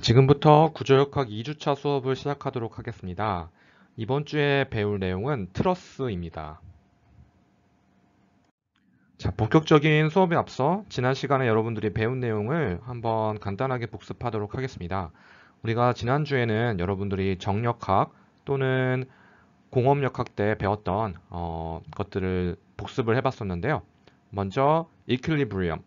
지금부터 구조역학 2주차 수업을 시작하도록 하겠습니다. 이번 주에 배울 내용은 트러스입니다. 자, 본격적인 수업에 앞서 지난 시간에 여러분들이 배운 내용을 한번 간단하게 복습하도록 하겠습니다. 우리가 지난주에는 여러분들이 정역학 또는 공업역학 때 배웠던 것들을 복습을 해봤었는데요. 먼저 equilibrium,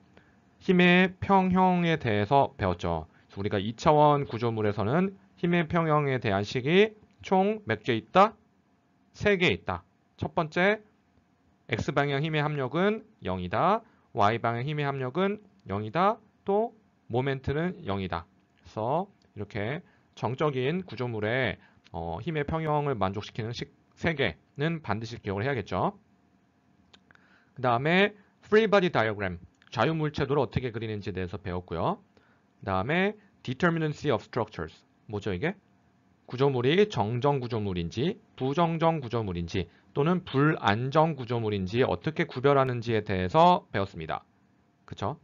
힘의 평형에 대해서 배웠죠. 우리가 2차원 구조물에서는 힘의 평형에 대한 식이 총 몇 개 있다? 3개 있다. 첫 번째, x방향 힘의 합력은 0이다. y방향 힘의 합력은 0이다. 또 모멘트는 0이다. 그래서 이렇게 정적인 구조물의 힘의 평형을 만족시키는 식 3개는 반드시 기억을 해야겠죠. 그 다음에 free body diagram, 자유물체도를 어떻게 그리는지에 대해서 배웠고요. 그 다음에 determinacy of structures, 뭐죠 이게? 구조물이 정정 구조물인지 부정정 구조물인지 또는 불안정 구조물인지 어떻게 구별하는지에 대해서 배웠습니다. 그쵸?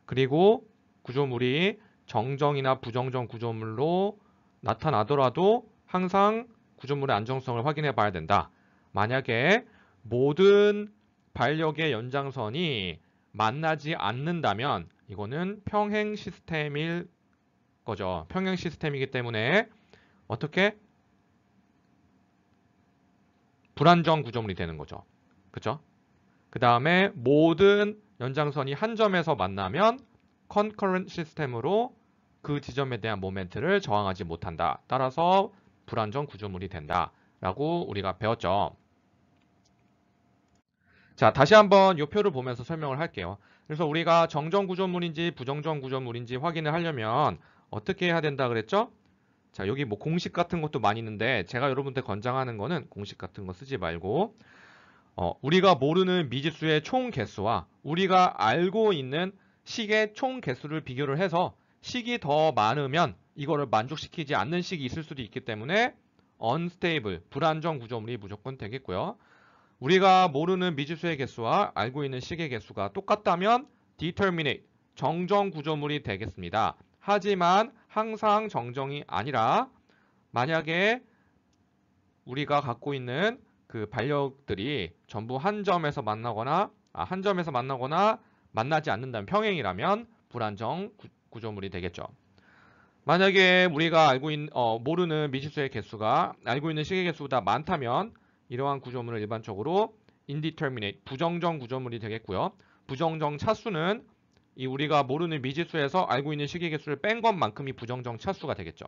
그리고 구조물이 정정이나 부정정 구조물로 나타나더라도 항상 구조물의 안정성을 확인해 봐야 된다. 만약에 모든 반력의 연장선이 만나지 않는다면 이거는 평행 시스템일 거죠. 평행 시스템이기 때문에 어떻게? 불안정 구조물이 되는 거죠. 그쵸? 그 다음에 모든 연장선이 한 점에서 만나면 concurrent 시스템으로 그 지점에 대한 모멘트를 저항하지 못한다. 따라서 불안정 구조물이 된다. 라고 우리가 배웠죠. 자, 다시 한번 이 표를 보면서 설명을 할게요. 그래서 우리가 정정 구조물인지 부정정 구조물인지 확인을 하려면 어떻게 해야 된다 그랬죠? 자, 여기 뭐 공식 같은 것도 많이 있는데 제가 여러분들 권장하는 거는 공식 같은 거 쓰지 말고 우리가 모르는 미지수의 총 개수와 우리가 알고 있는 식의 총 개수를 비교를 해서 식이 더 많으면 이거를 만족시키지 않는 식이 있을 수도 있기 때문에 unstable, 불안정 구조물이 무조건 되겠고요. 우리가 모르는 미지수의 개수와 알고 있는 식의 개수가 똑같다면 determinate, 정정 구조물이 되겠습니다. 하지만 항상 정정이 아니라 만약에 우리가 갖고 있는 그 반력들이 전부 한 점에서 만나거나 만나지 않는다면 평행이라면 불안정 구조물이 되겠죠. 만약에 우리가 모르는 미지수의 개수가 알고 있는 식의 개수보다 많다면 이러한 구조물은 일반적으로 indeterminate, 부정정 구조물이 되겠고요. 부정정 차수는 우리가 모르는 미지수에서 알고 있는 식의 개수를 뺀 것만큼이 부정정 차수가 되겠죠.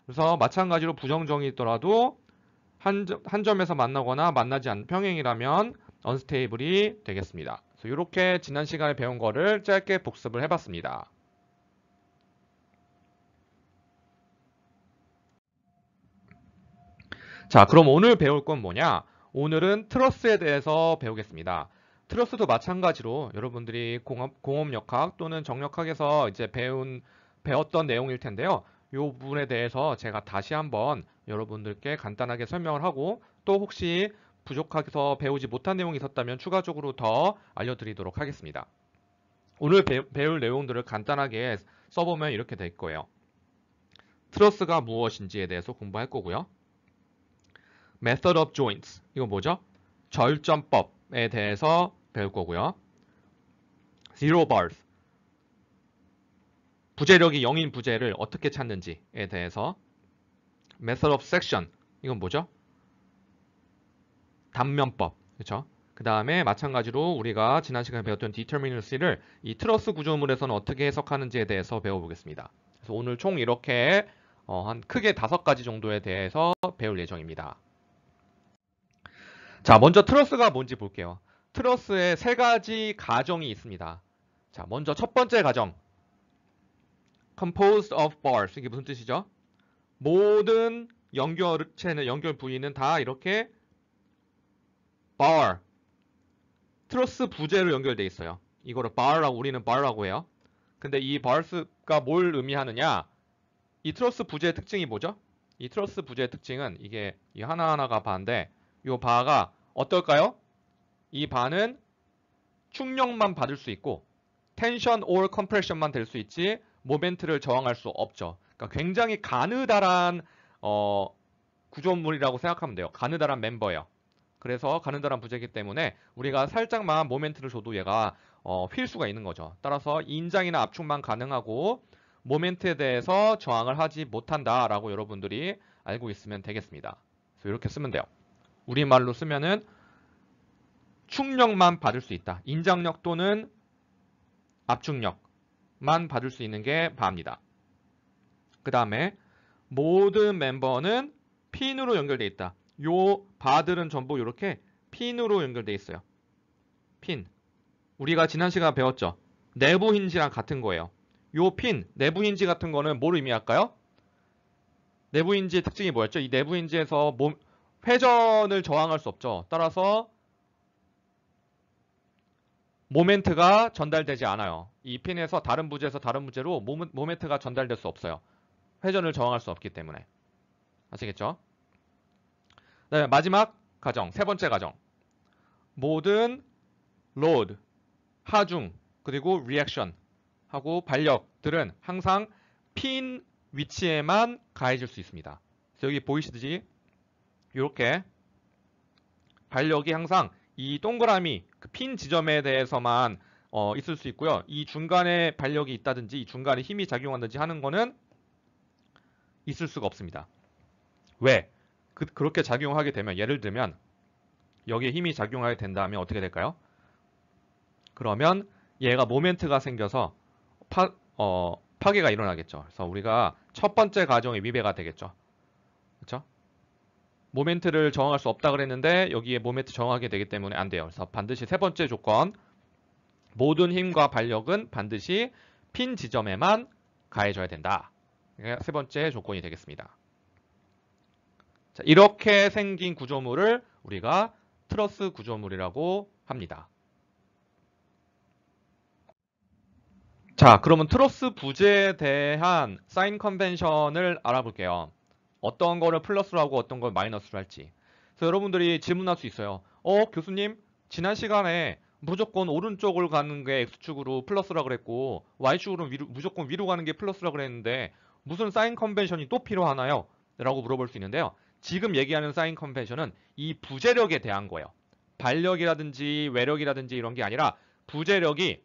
그래서 마찬가지로 부정정이 있더라도 한 점에서 만나거나 만나지 않는 평행이라면 unstable이 되겠습니다. 그래서 이렇게 지난 시간에 배운 거를 짧게 복습을 해봤습니다. 자, 그럼 오늘 배울 건 뭐냐? 오늘은 트러스에 대해서 배우겠습니다. 트러스도 마찬가지로 여러분들이 공업역학 또는 정역학에서 이제 배웠던 내용일 텐데요. 이 부분에 대해서 제가 다시 한번 여러분들께 간단하게 설명을 하고 또 혹시 부족해서 배우지 못한 내용이 있었다면 추가적으로 더 알려드리도록 하겠습니다. 오늘 배울 내용들을 간단하게 써보면 이렇게 될 거예요. 트러스가 무엇인지에 대해서 공부할 거고요. Method of Joints, 이거 뭐죠? 절전법에 대해서 배울 거고요. Zero bars, 부재력이 0인 부재를 어떻게 찾는지에 대해서. Method of Section, 이건 뭐죠? 단면법, 그렇죠? 그 다음에 마찬가지로 우리가 지난 시간에 배웠던 Determinacy를 이 트러스 구조물에서는 어떻게 해석하는지에 대해서 배워보겠습니다. 그래서 오늘 총 이렇게 한 크게 5가지 정도에 대해서 배울 예정입니다. 자, 먼저 트러스가 뭔지 볼게요. 트러스에 3가지 가정이 있습니다. 자, 먼저 첫 번째 가정. Composed of bars. 이게 무슨 뜻이죠? 모든 연결체는, 연결 부위는 다 이렇게 bar, 트러스 부재로 연결되어 있어요. 이거를 bar라고, 우리는 bar라고 해요. 근데 이 bars가 뭘 의미하느냐? 이 트러스 부재의 특징이 뭐죠? 이 트러스 부재의 특징은 이게 이 하나하나가 바인데 이 바가 어떨까요? 이 바는 충력만 받을 수 있고 텐션 or compression만 될 수 있지 모멘트를 저항할 수 없죠. 그러니까 굉장히 가느다란 구조물이라고 생각하면 돼요. 가느다란 멤버예요. 그래서 가느다란 부재이기 때문에 우리가 살짝만 모멘트를 줘도 얘가 휠 수가 있는 거죠. 따라서 인장이나 압축만 가능하고 모멘트에 대해서 저항을 하지 못한다라고 여러분들이 알고 있으면 되겠습니다. 그래서 이렇게 쓰면 돼요. 우리말로 쓰면은 축력만 받을 수 있다. 인장력 또는 압축력만 받을 수 있는 게 바입니다. 그 다음에 모든 멤버는 핀으로 연결되어 있다. 요 바들은 전부 이렇게 핀으로 연결되어 있어요. 핀. 우리가 지난 시간에 배웠죠. 내부 힌지랑 같은 거예요. 요 핀, 내부 힌지 같은 거는 뭘 의미할까요? 내부 힌지의 특징이 뭐였죠? 이 내부 힌지에서 회전을 저항할 수 없죠. 따라서 모멘트가 전달되지 않아요. 이 핀에서 다른 부재에서 다른 부재로 모멘트가 전달될 수 없어요. 회전을 저항할 수 없기 때문에. 아시겠죠? 네, 마지막 가정, 세 번째 가정. 모든 로드, 하중, 그리고 리액션 하고 반력들은 항상 핀 위치에만 가해질 수 있습니다. 그래서 여기 보이시듯이 이렇게 반력이 항상 이 동그라미 그 핀 지점에 대해서만 있을 수 있고요. 이 중간에 반력이 있다든지 이 중간에 힘이 작용한다든지 하는 거는 있을 수가 없습니다. 왜? 그렇게 작용하게 되면 예를 들면 여기에 힘이 작용하게 된다면 어떻게 될까요? 그러면 얘가 모멘트가 생겨서 파괴가 일어나겠죠. 그래서 우리가 첫 번째 가정의 위배가 되겠죠. 그렇죠? 모멘트를 저항할 수 없다 그랬는데 여기에 모멘트 저항하게 되기 때문에 안 돼요. 그래서 반드시 세 번째 조건, 모든 힘과 반력은 반드시 핀 지점에만 가해져야 된다. 이게 세 번째 조건이 되겠습니다. 자, 이렇게 생긴 구조물을 우리가 트러스 구조물이라고 합니다. 자, 그러면 트러스 부재에 대한 사인 컨벤션을 알아볼게요. 어떤 거를 플러스로 하고 어떤 걸 마이너스로 할지. 그래서 여러분들이 질문할 수 있어요. 교수님, 지난 시간에 무조건 오른쪽을 가는 게 X축으로 플러스라 그랬고 Y축으로 무조건 위로 가는 게 플러스라 그랬는데 무슨 사인 컨벤션이 또 필요하나요? 라고 물어볼 수 있는데요. 지금 얘기하는 사인 컨벤션은 이 부재력에 대한 거예요. 반력이라든지 외력이라든지 이런 게 아니라 부재력이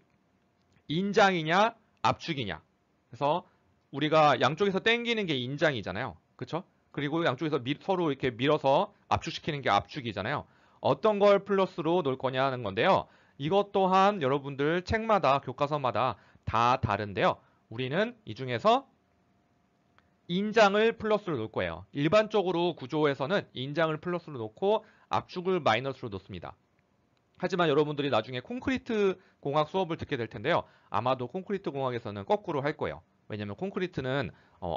인장이냐 압축이냐. 그래서 우리가 양쪽에서 당기는 게 인장이잖아요. 그렇죠? 그리고 양쪽에서 서로 이렇게 밀어서 압축시키는 게 압축이잖아요. 어떤 걸 플러스로 놓을 거냐 하는 건데요. 이것 또한 여러분들 책마다 교과서마다 다 다른데요. 우리는 이 중에서 인장을 플러스로 놓을 거예요. 일반적으로 구조에서는 인장을 플러스로 놓고 압축을 마이너스로 놓습니다. 하지만 여러분들이 나중에 콘크리트 공학 수업을 듣게 될 텐데요. 아마도 콘크리트 공학에서는 거꾸로 할 거예요. 왜냐하면 콘크리트는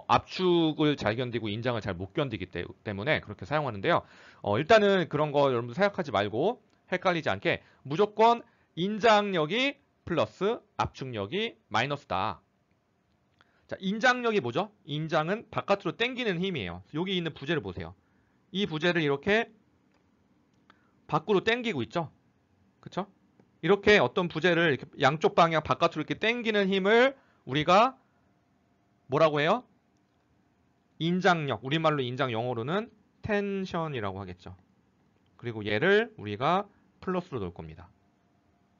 압축을 잘 견디고 인장을 잘 못 견디기 때문에 그렇게 사용하는데요. 일단은 그런 거 여러분들 생각하지 말고 헷갈리지 않게 무조건 인장력이 플러스 압축력이 마이너스다. 자, 인장력이 뭐죠? 인장은 바깥으로 당기는 힘이에요. 여기 있는 부재를 보세요. 이 부재를 이렇게 밖으로 당기고 있죠? 그쵸? 이렇게 어떤 부재를 이렇게 양쪽 방향 바깥으로 이렇게 당기는 힘을 우리가 뭐라고 해요? 인장력, 우리말로 인장 영어로는 텐션이라고 하겠죠. 그리고 얘를 우리가 플러스로 놓을 겁니다.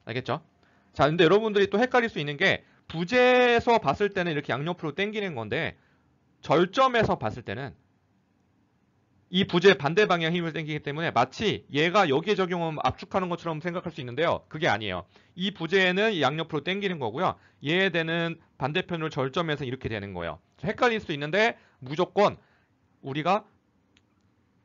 알겠죠? 자, 근데 여러분들이 또 헷갈릴 수 있는 게 부재에서 봤을 때는 이렇게 양옆으로 당기는 건데 절점에서 봤을 때는 이 부재 반대 방향 힘을 당기기 때문에 마치 얘가 여기에 적용하면 압축하는 것처럼 생각할 수 있는데요. 그게 아니에요. 이 부재에는 양옆으로 당기는 거고요. 얘에 대는 반대편으로 절점에서 이렇게 되는 거예요. 헷갈릴 수 있는데 무조건 우리가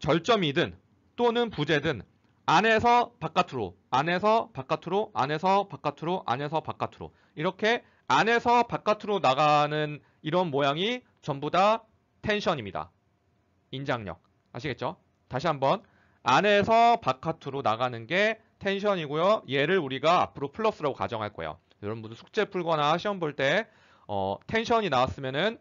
절점이든 또는 부재든 안에서 바깥으로, 안에서 바깥으로, 안에서 바깥으로, 안에서 바깥으로 이렇게 안에서 바깥으로 나가는 이런 모양이 전부 다 텐션입니다. 인장력. 아시겠죠? 다시 한번 안에서 바깥으로 나가는 게 텐션이고요. 얘를 우리가 앞으로 플러스라고 가정할 거예요. 여러분들 숙제 풀거나 시험 볼 때 텐션이 나왔으면은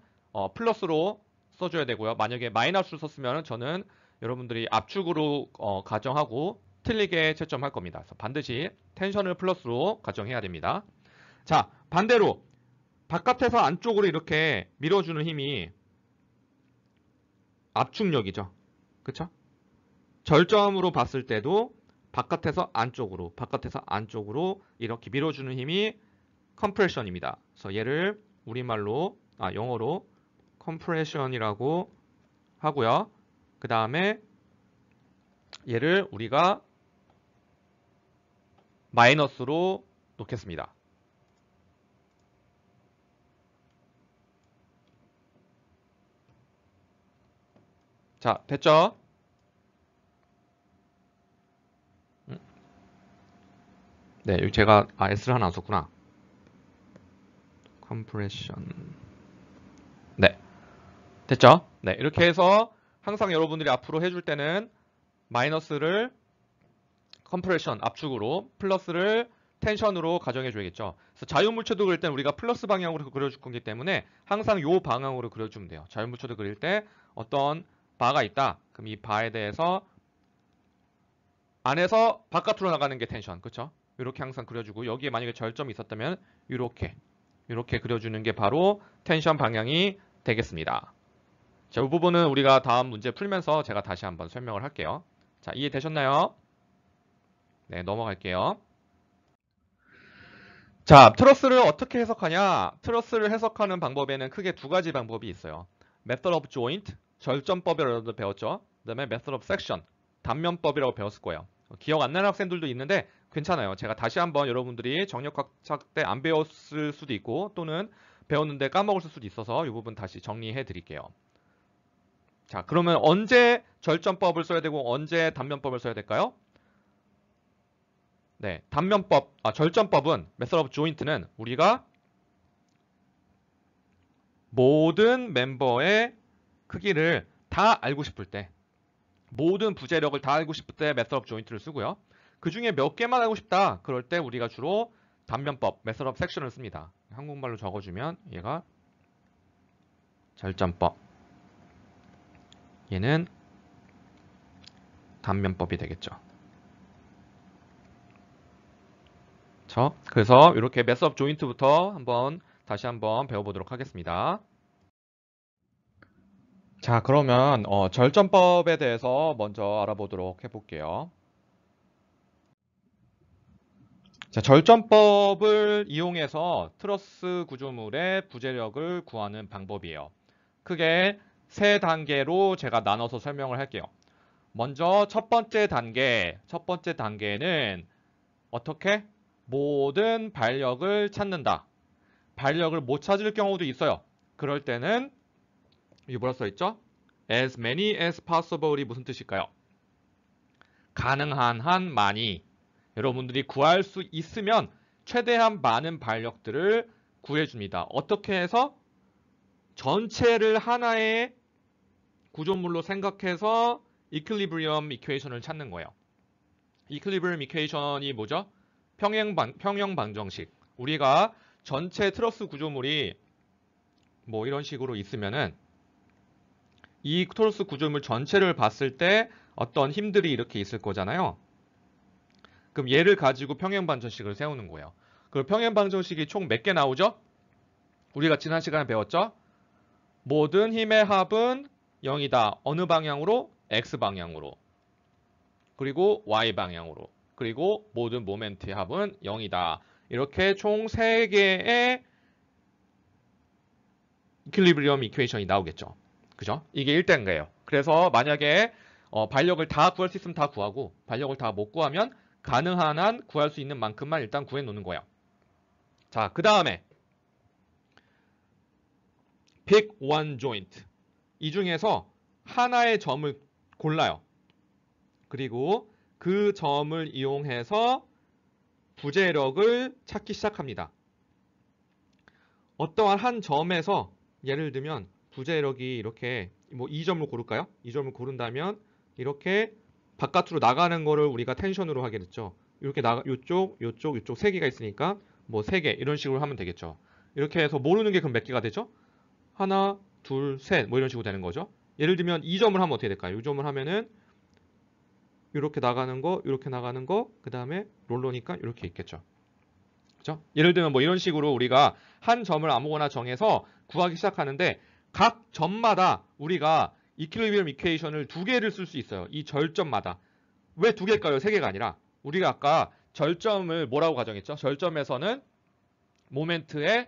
플러스로 써줘야 되고요. 만약에 마이너스로 썼으면 저는 여러분들이 압축으로 가정하고 틀리게 채점할 겁니다. 그래서 반드시 텐션을 플러스로 가정해야 됩니다. 자, 반대로 바깥에서 안쪽으로 이렇게 밀어주는 힘이 압축력이죠. 그쵸? 절점으로 봤을 때도 바깥에서 안쪽으로 이렇게 밀어주는 힘이 컴프레션입니다. 그래서 얘를 우리말로, 영어로 컴프레션이라고 하고요. 그 다음에 얘를 우리가 마이너스로 놓겠습니다. 자, 됐죠? 네, 여기 제가 S를 하나 안 썼구나. 컴프레션. 네, 됐죠? 네, 이렇게 해서 항상 여러분들이 앞으로 해줄 때는 마이너스를 컴프레션, 압축으로, 플러스를 텐션으로 가정해 줘야겠죠. 그래서 자유물체도 그릴 때는 우리가 플러스 방향으로 그려줄 거기 때문에 항상 요 방향으로 그려주면 돼요. 자유물체도 그릴 때 어떤 바가 있다. 그럼 이 바에 대해서 안에서 바깥으로 나가는 게 텐션, 그렇죠? 이렇게 항상 그려주고 여기에 만약에 절점이 있었다면 이렇게 그려주는 게 바로 텐션 방향이 되겠습니다. 자, 이 부분은 우리가 다음 문제 풀면서 제가 다시 한번 설명을 할게요. 자, 이해되셨나요? 네, 넘어갈게요. 자, 트러스를 어떻게 해석하냐? 트러스를 해석하는 방법에는 크게 두 가지 방법이 있어요. Method of Joint, 절점법이라고 배웠죠? 그 다음에 Method of Section, 단면법이라고 배웠을 거예요. 기억 안 나는 학생들도 있는데 괜찮아요. 제가 다시 한번 여러분들이 정력학차 때 안 배웠을 수도 있고 또는 배웠는데 까먹었을 수도 있어서 이 부분 다시 정리해 드릴게요. 자, 그러면 언제 절점법을 써야 되고 언제 단면법을 써야 될까요? 네, 절점법은 Method of Joint는 우리가 모든 멤버의 크기를 다 알고 싶을 때, 모든 부재력을 다 알고 싶을 때 Method of Joint를 쓰고요. 그 중에 몇 개만 알고 싶다. 그럴 때 우리가 주로 단면법, Method of Section을 씁니다. 한국말로 적어주면 얘가 절점법, 얘는 단면법이 되겠죠. 그래서 이렇게 Method of Joint부터 다시 한번 배워보도록 하겠습니다. 자, 그러면 절점법에 대해서 먼저 알아보도록 해볼게요. 자, 절점법을 이용해서 트러스 구조물의 부재력을 구하는 방법이에요. 크게 세 단계로 제가 나눠서 설명을 할게요. 먼저 첫 번째 단계는 어떻게? 모든 발력을 찾는다. 발력을 못 찾을 경우도 있어요. 그럴 때는 이게 뭐라 써있죠? As many as possible이 무슨 뜻일까요? 가능한 한 많이. 여러분들이 구할 수 있으면 최대한 많은 발력들을 구해줍니다. 어떻게 해서? 전체를 하나의 구조물로 생각해서 이퀄리브리엄 이퀘이션을 찾는 거예요. 이퀄리브리엄 이퀘이션이 뭐죠? 평형 방정식. 우리가 전체 트러스 구조물이 뭐 이런 식으로 있으면은 이 트러스 구조물 전체를 봤을 때 어떤 힘들이 이렇게 있을 거잖아요. 그럼 얘를 가지고 평행 방정식을 세우는 거예요. 그 평행 방정식이 총 몇 개 나오죠? 우리가 지난 시간에 배웠죠? 모든 힘의 합은 0이다. 어느 방향으로? X 방향으로. 그리고 Y 방향으로. 그리고 모든 모멘트의 합은 0이다. 이렇게 총 3개의 이퀄리브리엄 이퀘이션이 나오겠죠. 그죠? 이게 1단계예요. 그래서 만약에 발력을 다 구할 수 있으면 다 구하고 발력을 다 못 구하면 가능한 한 구할 수 있는 만큼만 일단 구해 놓는 거예요. 자, 그 다음에 pick one joint. 이 중에서 하나의 점을 골라요. 그리고 그 점을 이용해서 부재력을 찾기 시작합니다. 어떠한 한 점에서 예를 들면 부재력이 이렇게 뭐 2점을 고를까요? 2점을 고른다면 이렇게 바깥으로 나가는 거를 우리가 텐션으로 하게 됐죠. 이렇게 요쪽 3개가 있으니까 뭐 3개 이런 식으로 하면 되겠죠. 이렇게 해서 모르는 게 그럼 몇 개가 되죠? 하나, 둘, 셋 뭐 이런 식으로 되는 거죠. 예를 들면 2점을 하면 어떻게 될까요? 2점을 하면은 이렇게 나가는 거, 이렇게 나가는 거, 그 다음에 롤러니까 이렇게 있겠죠. 그죠? 예를 들면 뭐 이런 식으로 우리가 한 점을 아무거나 정해서 구하기 시작하는데 각 점마다 우리가 이퀄리비엄 이퀘이션을 두 개를 쓸 수 있어요. 이 절점마다. 왜 두 개일까요? 세 개가 아니라. 우리가 아까 절점을 뭐라고 가정했죠? 절점에서는 모멘트가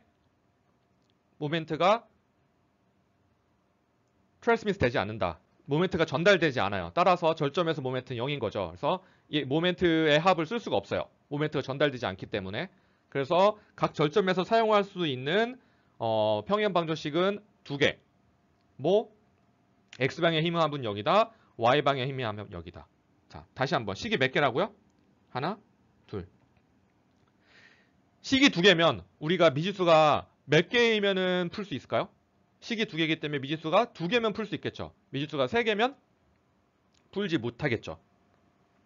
트랜스미트 되지 않는다. 모멘트가 전달되지 않아요. 따라서 절점에서 모멘트는 0인 거죠. 그래서 이 모멘트의 합을 쓸 수가 없어요. 모멘트가 전달되지 않기 때문에. 그래서 각 절점에서 사용할 수 있는 평행 방정식은 두 개. 뭐 x방향의 힘의 합은 여기다. y방향의 힘의 합은 여기다. 자, 다시 한번. 식이 몇 개라고요? 하나, 둘. 식이 두 개면 우리가 미지수가 몇 개이면은 풀 수 있을까요? 식이 두 개이기 때문에 미지수가 두 개면 풀 수 있겠죠. 미지수가 세 개면 풀지 못하겠죠.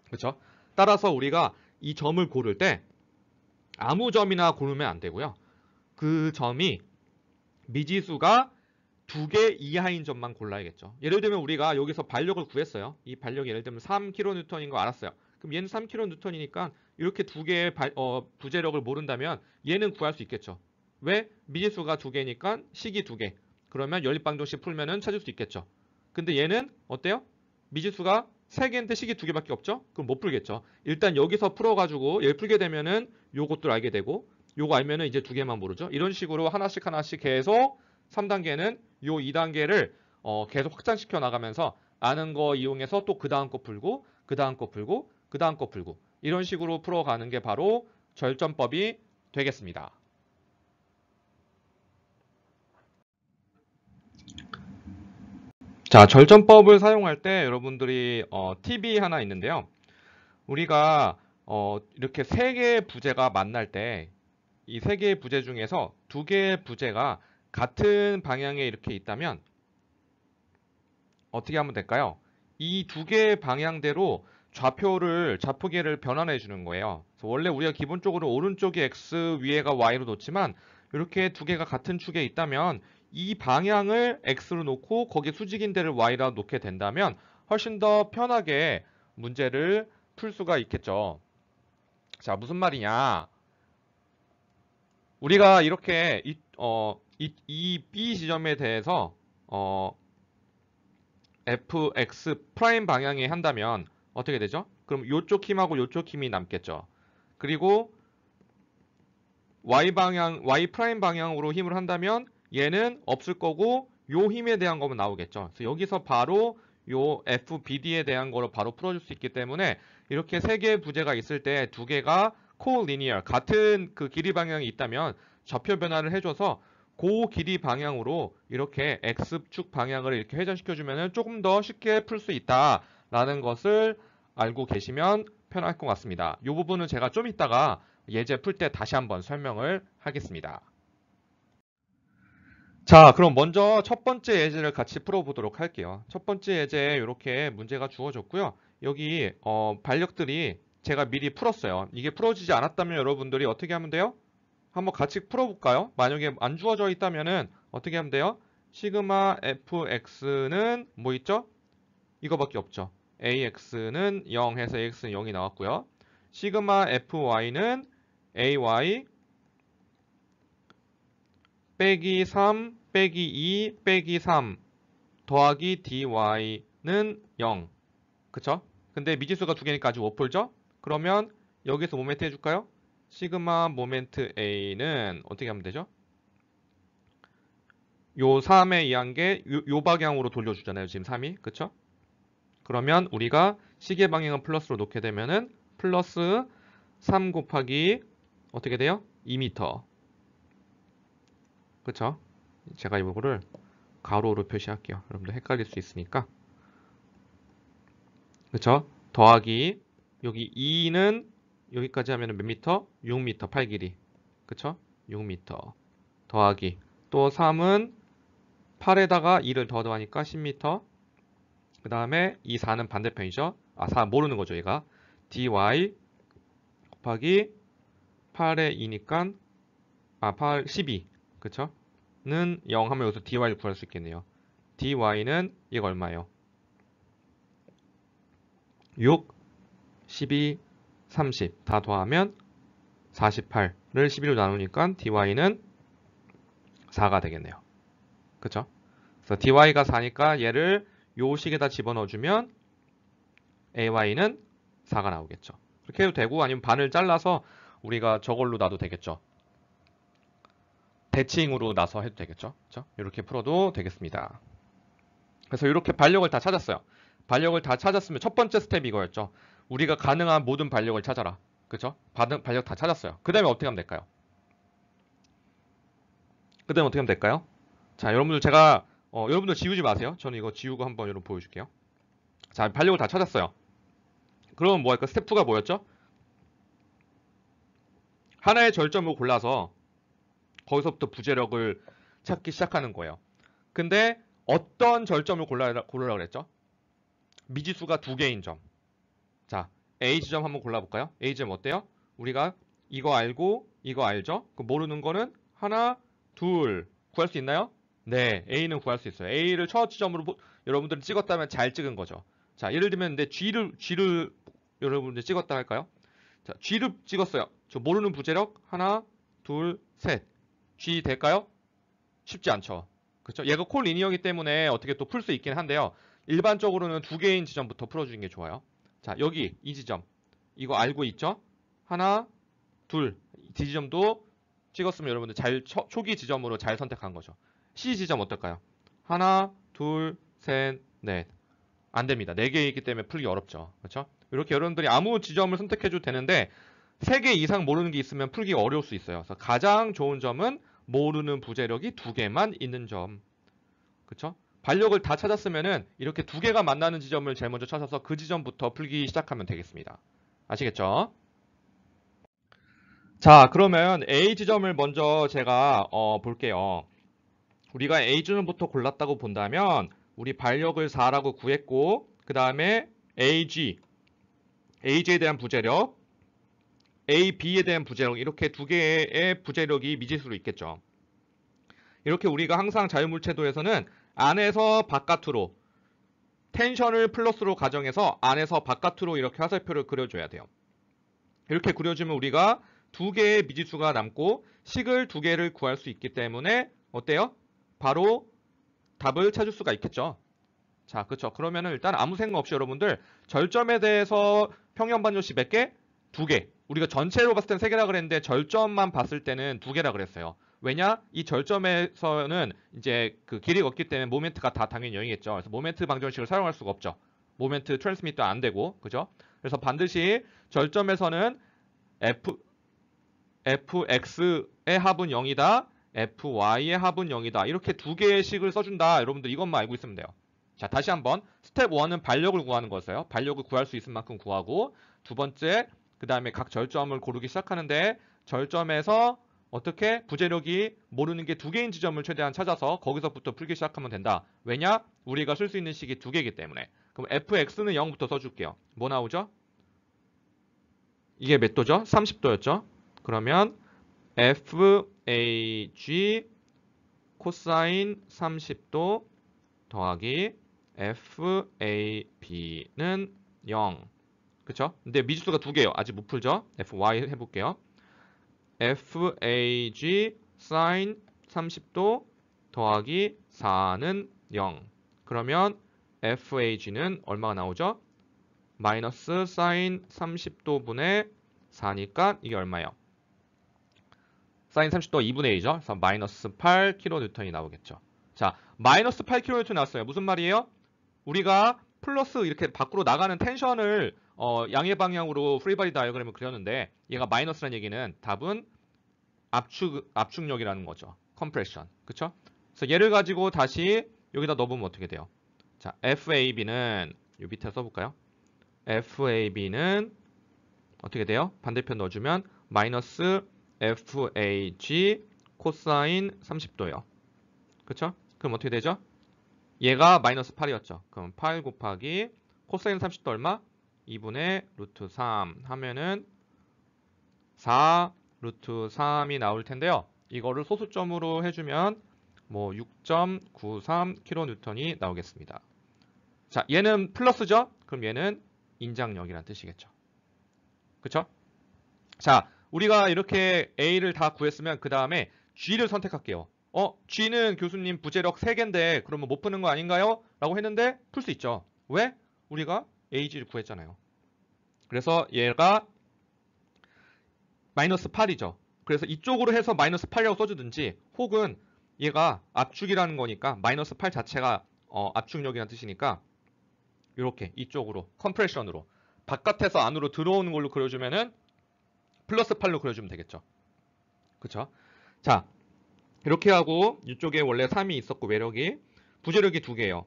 그렇죠? 따라서 우리가 이 점을 고를 때 아무 점이나 고르면 안 되고요. 그 점이 미지수가 두 개 이하인 점만 골라야겠죠. 예를 들면 우리가 여기서 발력을 구했어요. 이 발력이 예를 들면 3kN인 거 알았어요. 그럼 얘는 3kN이니까 이렇게 두 개의 부재력을 모른다면 얘는 구할 수 있겠죠. 왜? 미지수가 두 개니까 식이 두 개. 그러면 연립방정식 풀면은 찾을 수 있겠죠. 근데 얘는 어때요? 미지수가 세 개인데 식이 두 개밖에 없죠? 그럼 못 풀겠죠. 일단 여기서 풀어가지고 얘를 풀게 되면은 요것들 알게 되고 요거 알면은 이제 두 개만 모르죠. 이런 식으로 하나씩 계속 3단계는 요 2단계를 계속 확장시켜 나가면서 아는 거 이용해서 또 그 다음 거 풀고 그 다음 거 풀고 그 다음 거 풀고 이런 식으로 풀어가는 게 바로 절점법이 되겠습니다. 자, 절점법을 사용할 때 여러분들이 팁이 하나 있는데요. 우리가 이렇게 세 개의 부재가 만날 때 이 세 개의 부재 중에서 두 개의 부재가 같은 방향에 이렇게 있다면 어떻게 하면 될까요? 이 두 개의 방향대로 좌표계를 변환해 주는 거예요. 그래서 원래 우리가 기본적으로 오른쪽이 x, 위에가 y로 놓지만 이렇게 두 개가 같은 축에 있다면 이 방향을 x로 놓고 거기 수직인 데를 y라 놓게 된다면 훨씬 더 편하게 문제를 풀 수가 있겠죠. 자, 무슨 말이냐? 우리가 이렇게 이 B 지점에 대해서 fx 프라임 방향에 한다면 어떻게 되죠? 그럼 이쪽 힘하고 이쪽 힘이 남겠죠. 그리고 y 프라임 방향으로 힘을 한다면 얘는 없을 거고 요 힘에 대한 거만 나오겠죠. 그래서 여기서 바로 요 FBD에 대한 거로 바로 풀어줄 수 있기 때문에 이렇게 세 개의 부재가 있을 때 두 개가 코리니어 같은 그 길이 방향이 있다면 좌표 변화를 해줘서 그 길이 방향으로 이렇게 X축 방향을 이렇게 회전시켜주면 조금 더 쉽게 풀 수 있다라는 것을 알고 계시면 편할 것 같습니다. 이 부분은 제가 좀 이따가 예제 풀 때 다시 한번 설명을 하겠습니다. 자, 그럼 먼저 첫 번째 예제를 같이 풀어보도록 할게요. 첫 번째 예제에 이렇게 문제가 주어졌고요. 여기 반력들이 제가 미리 풀었어요. 이게 풀어지지 않았다면 여러분들이 어떻게 하면 돼요? 한번 같이 풀어볼까요? 만약에 안 주어져 있다면은 어떻게 하면 돼요? 시그마 fx는 뭐 있죠? 이거밖에 없죠. ax는 0 해서 ax는 0이 나왔고요. 시그마 fy는 ay 빼기 3 빼기 2 빼기 3 더하기 dy는 0. 그쵸? 근데 미지수가 두 개니까 아직 못 풀죠? 그러면 여기서 모멘트 해줄까요? 시그마 모멘트 A는 어떻게 하면 되죠? 요 3의 2한계 요 방향으로 돌려주잖아요. 지금 3이. 그쵸? 그러면 우리가 시계 방향은 플러스로 놓게 되면은 플러스 3 곱하기 어떻게 돼요? 2m. 그쵸? 제가 이거를 가로로 표시할게요. 여러분들 헷갈릴 수 있으니까. 그쵸? 더하기 여기 2는 여기까지 하면 몇 미터? 6m 8 길이. 그쵸? 6m. 더하기 또 3은 8에다가 2를 더 더하니까 10m. 그 다음에 이 4는 반대편이죠. 4 모르는 거죠, 얘가. dy 곱하기 8에 2니까 8, 12. 그쵸? 는 0 하면 여기서 dy를 구할 수 있겠네요. dy는 얘가 얼마예요? 6, 12, 30 다 더하면 48을 11로 나누니까 dy는 4가 되겠네요. 그쵸? 그래서 dy가 4니까 얘를 요 식에다 집어넣어주면 ay는 4가 나오겠죠. 그렇게 해도 되고 아니면 반을 잘라서 우리가 저걸로 놔도 되겠죠. 대칭으로 나서 해도 되겠죠. 그쵸? 이렇게 풀어도 되겠습니다. 그래서 이렇게 반력을 다 찾았어요. 반력을 다 찾았으면 첫 번째 스텝이 이거였죠. 우리가 가능한 모든 반력을 찾아라. 그쵸? 반력 다 찾았어요. 그 다음에 어떻게 하면 될까요? 그 다음에 어떻게 하면 될까요? 자, 여러분들 제가 여러분들 지우지 마세요. 저는 이거 지우고 한번 여러분 보여줄게요. 자, 반력을 다 찾았어요. 그럼 뭐 할까? 스텝 2가 뭐였죠? 하나의 절점을 골라서 거기서부터 부재력을 찾기 시작하는 거예요. 근데 어떤 절점을 고르라 그랬죠? 미지수가 두 개인 점. 자, A 지점 한번 골라볼까요? A 지점 어때요? 우리가 이거 알고 이거 알죠? 모르는 거는 하나, 둘 구할 수 있나요? 네, A는 구할 수 있어요. A를 첫 지점으로 여러분들이 찍었다면 잘 찍은 거죠. 자, 예를 들면 근데 G를 여러분들 찍었다 할까요? 자, G를 찍었어요. 저 모르는 부재력 하나, 둘, 셋. G 될까요? 쉽지 않죠. 그렇죠? 얘가 콜리니어이기 때문에 어떻게 또 풀 수 있긴 한데요. 일반적으로는 두 개인 지점부터 풀어주는 게 좋아요. 자, 여기 이 지점. 이거 알고 있죠? 하나, 둘. D 지점도 찍었으면 여러분들 초기 지점으로 잘 선택한 거죠. C 지점 어떨까요? 하나, 둘, 셋, 넷. 안 됩니다. 4개이기 때문에 풀기 어렵죠. 그렇죠? 이렇게 여러분들이 아무 지점을 선택해도 되는데 3개 이상 모르는 게 있으면 풀기가 어려울 수 있어요. 그래서 가장 좋은 점은 모르는 부재력이 2개만 있는 점. 그렇죠? 반력을 다 찾았으면은 이렇게 2개가 만나는 지점을 제일 먼저 찾아서 그 지점부터 풀기 시작하면 되겠습니다. 아시겠죠? 자, 그러면 A 지점을 먼저 제가 볼게요. 우리가 A 지점부터 골랐다고 본다면 우리 반력을 4라고 구했고 그 다음에 AG에 대한 부재력, AB에 대한 부재력 이렇게 2개의 부재력이 미지수로 있겠죠. 이렇게 우리가 항상 자유물체도에서는 안에서 바깥으로 텐션을 플러스로 가정해서 안에서 바깥으로 이렇게 화살표를 그려줘야 돼요. 이렇게 그려주면 우리가 2개의 미지수가 남고 식을 2개를 구할 수 있기 때문에 어때요? 바로 답을 찾을 수가 있겠죠. 자, 그렇죠. 그러면은 일단 아무 생각 없이 여러분들 절점에 대해서 평형반조시 몇 개? 2개. 우리가 전체로 봤을 땐 3개라 그랬는데 절점만 봤을 때는 2개라 그랬어요. 왜냐? 이 절점에서는 이제 그 길이가 없기 때문에 모멘트가 다 당연히 0이겠죠. 그래서 모멘트 방정식을 사용할 수가 없죠. 모멘트 트랜스미트 안 되고, 그죠? 그래서 반드시 절점에서는 fx의 합은 0이다. fy의 합은 0이다. 이렇게 2개의 식을 써준다. 여러분들 이것만 알고 있으면 돼요. 자, 다시 한번 스텝 1은 반력을 구하는 거였어요. 반력을 구할 수 있을 만큼 구하고 두 번째, 그 다음에 각 절점을 고르기 시작하는데 절점에서 어떻게 부재력이 모르는 게 2개인 지점을 최대한 찾아서 거기서부터 풀기 시작하면 된다. 왜냐? 우리가 쓸 수 있는 식이 2개이기 때문에. 그럼 fx는 0부터 써줄게요. 뭐 나오죠? 이게 몇 도죠? 30도였죠? 그러면 FAG 코사인 30도 더하기 FAB는 0. 그쵸? 근데 미지수가 2개예요. 아직 못 풀죠? FY 해볼게요. FAG sin 30도 더하기 4는 0. 그러면 FAG는 얼마가 나오죠? 마이너스 sin 30도분의 4니까 이게 얼마예요? sin 30도 2분의 1이죠. 그래서 마이너스 8kN이 나오겠죠. 자, 마이너스 8kN 나왔어요. 무슨 말이에요? 우리가 플러스 이렇게 밖으로 나가는 텐션을 양의 방향으로 프리바디 다이어그램을 그렸는데 얘가 마이너스라는 얘기는 답은 압축력이라는 거죠. 컴프레션. 그쵸? 그래서 얘를 가지고 다시 여기다 넣어보면 어떻게 돼요? 자, FAB는 요 밑에 써볼까요? FAB는 어떻게 돼요? 반대편 넣어주면 마이너스 FAG 코사인 30도요. 그쵸? 그럼 어떻게 되죠? 얘가 마이너스 8이었죠. 그럼 8 곱하기 코사인 30도 얼마? 2분의 루트 3 하면은 4 루트 3이 나올 텐데요. 이거를 소수점으로 해주면 뭐 6.93kN이 나오겠습니다. 자, 얘는 플러스죠? 그럼 얘는 인장력이라는 뜻이겠죠. 그쵸? 자, 우리가 이렇게 A를 다 구했으면 그 다음에 G를 선택할게요. G는 교수님 부재력 3개인데 그러면 못 푸는 거 아닌가요? 라고 했는데 풀 수 있죠. 왜? 우리가 AG를 구했잖아요. 그래서 얘가 마이너스 8이죠. 그래서 이쪽으로 해서 마이너스 8이라고 써주든지 혹은 얘가 압축이라는 거니까 마이너스 8 자체가 압축력이라는 뜻이니까 이렇게 이쪽으로 컴프레션으로 바깥에서 안으로 들어오는 걸로 그려주면은 플러스 8로 그려주면 되겠죠. 그쵸? 자, 이렇게 하고 이쪽에 원래 3이 있었고 외력이 부재력이 2개예요.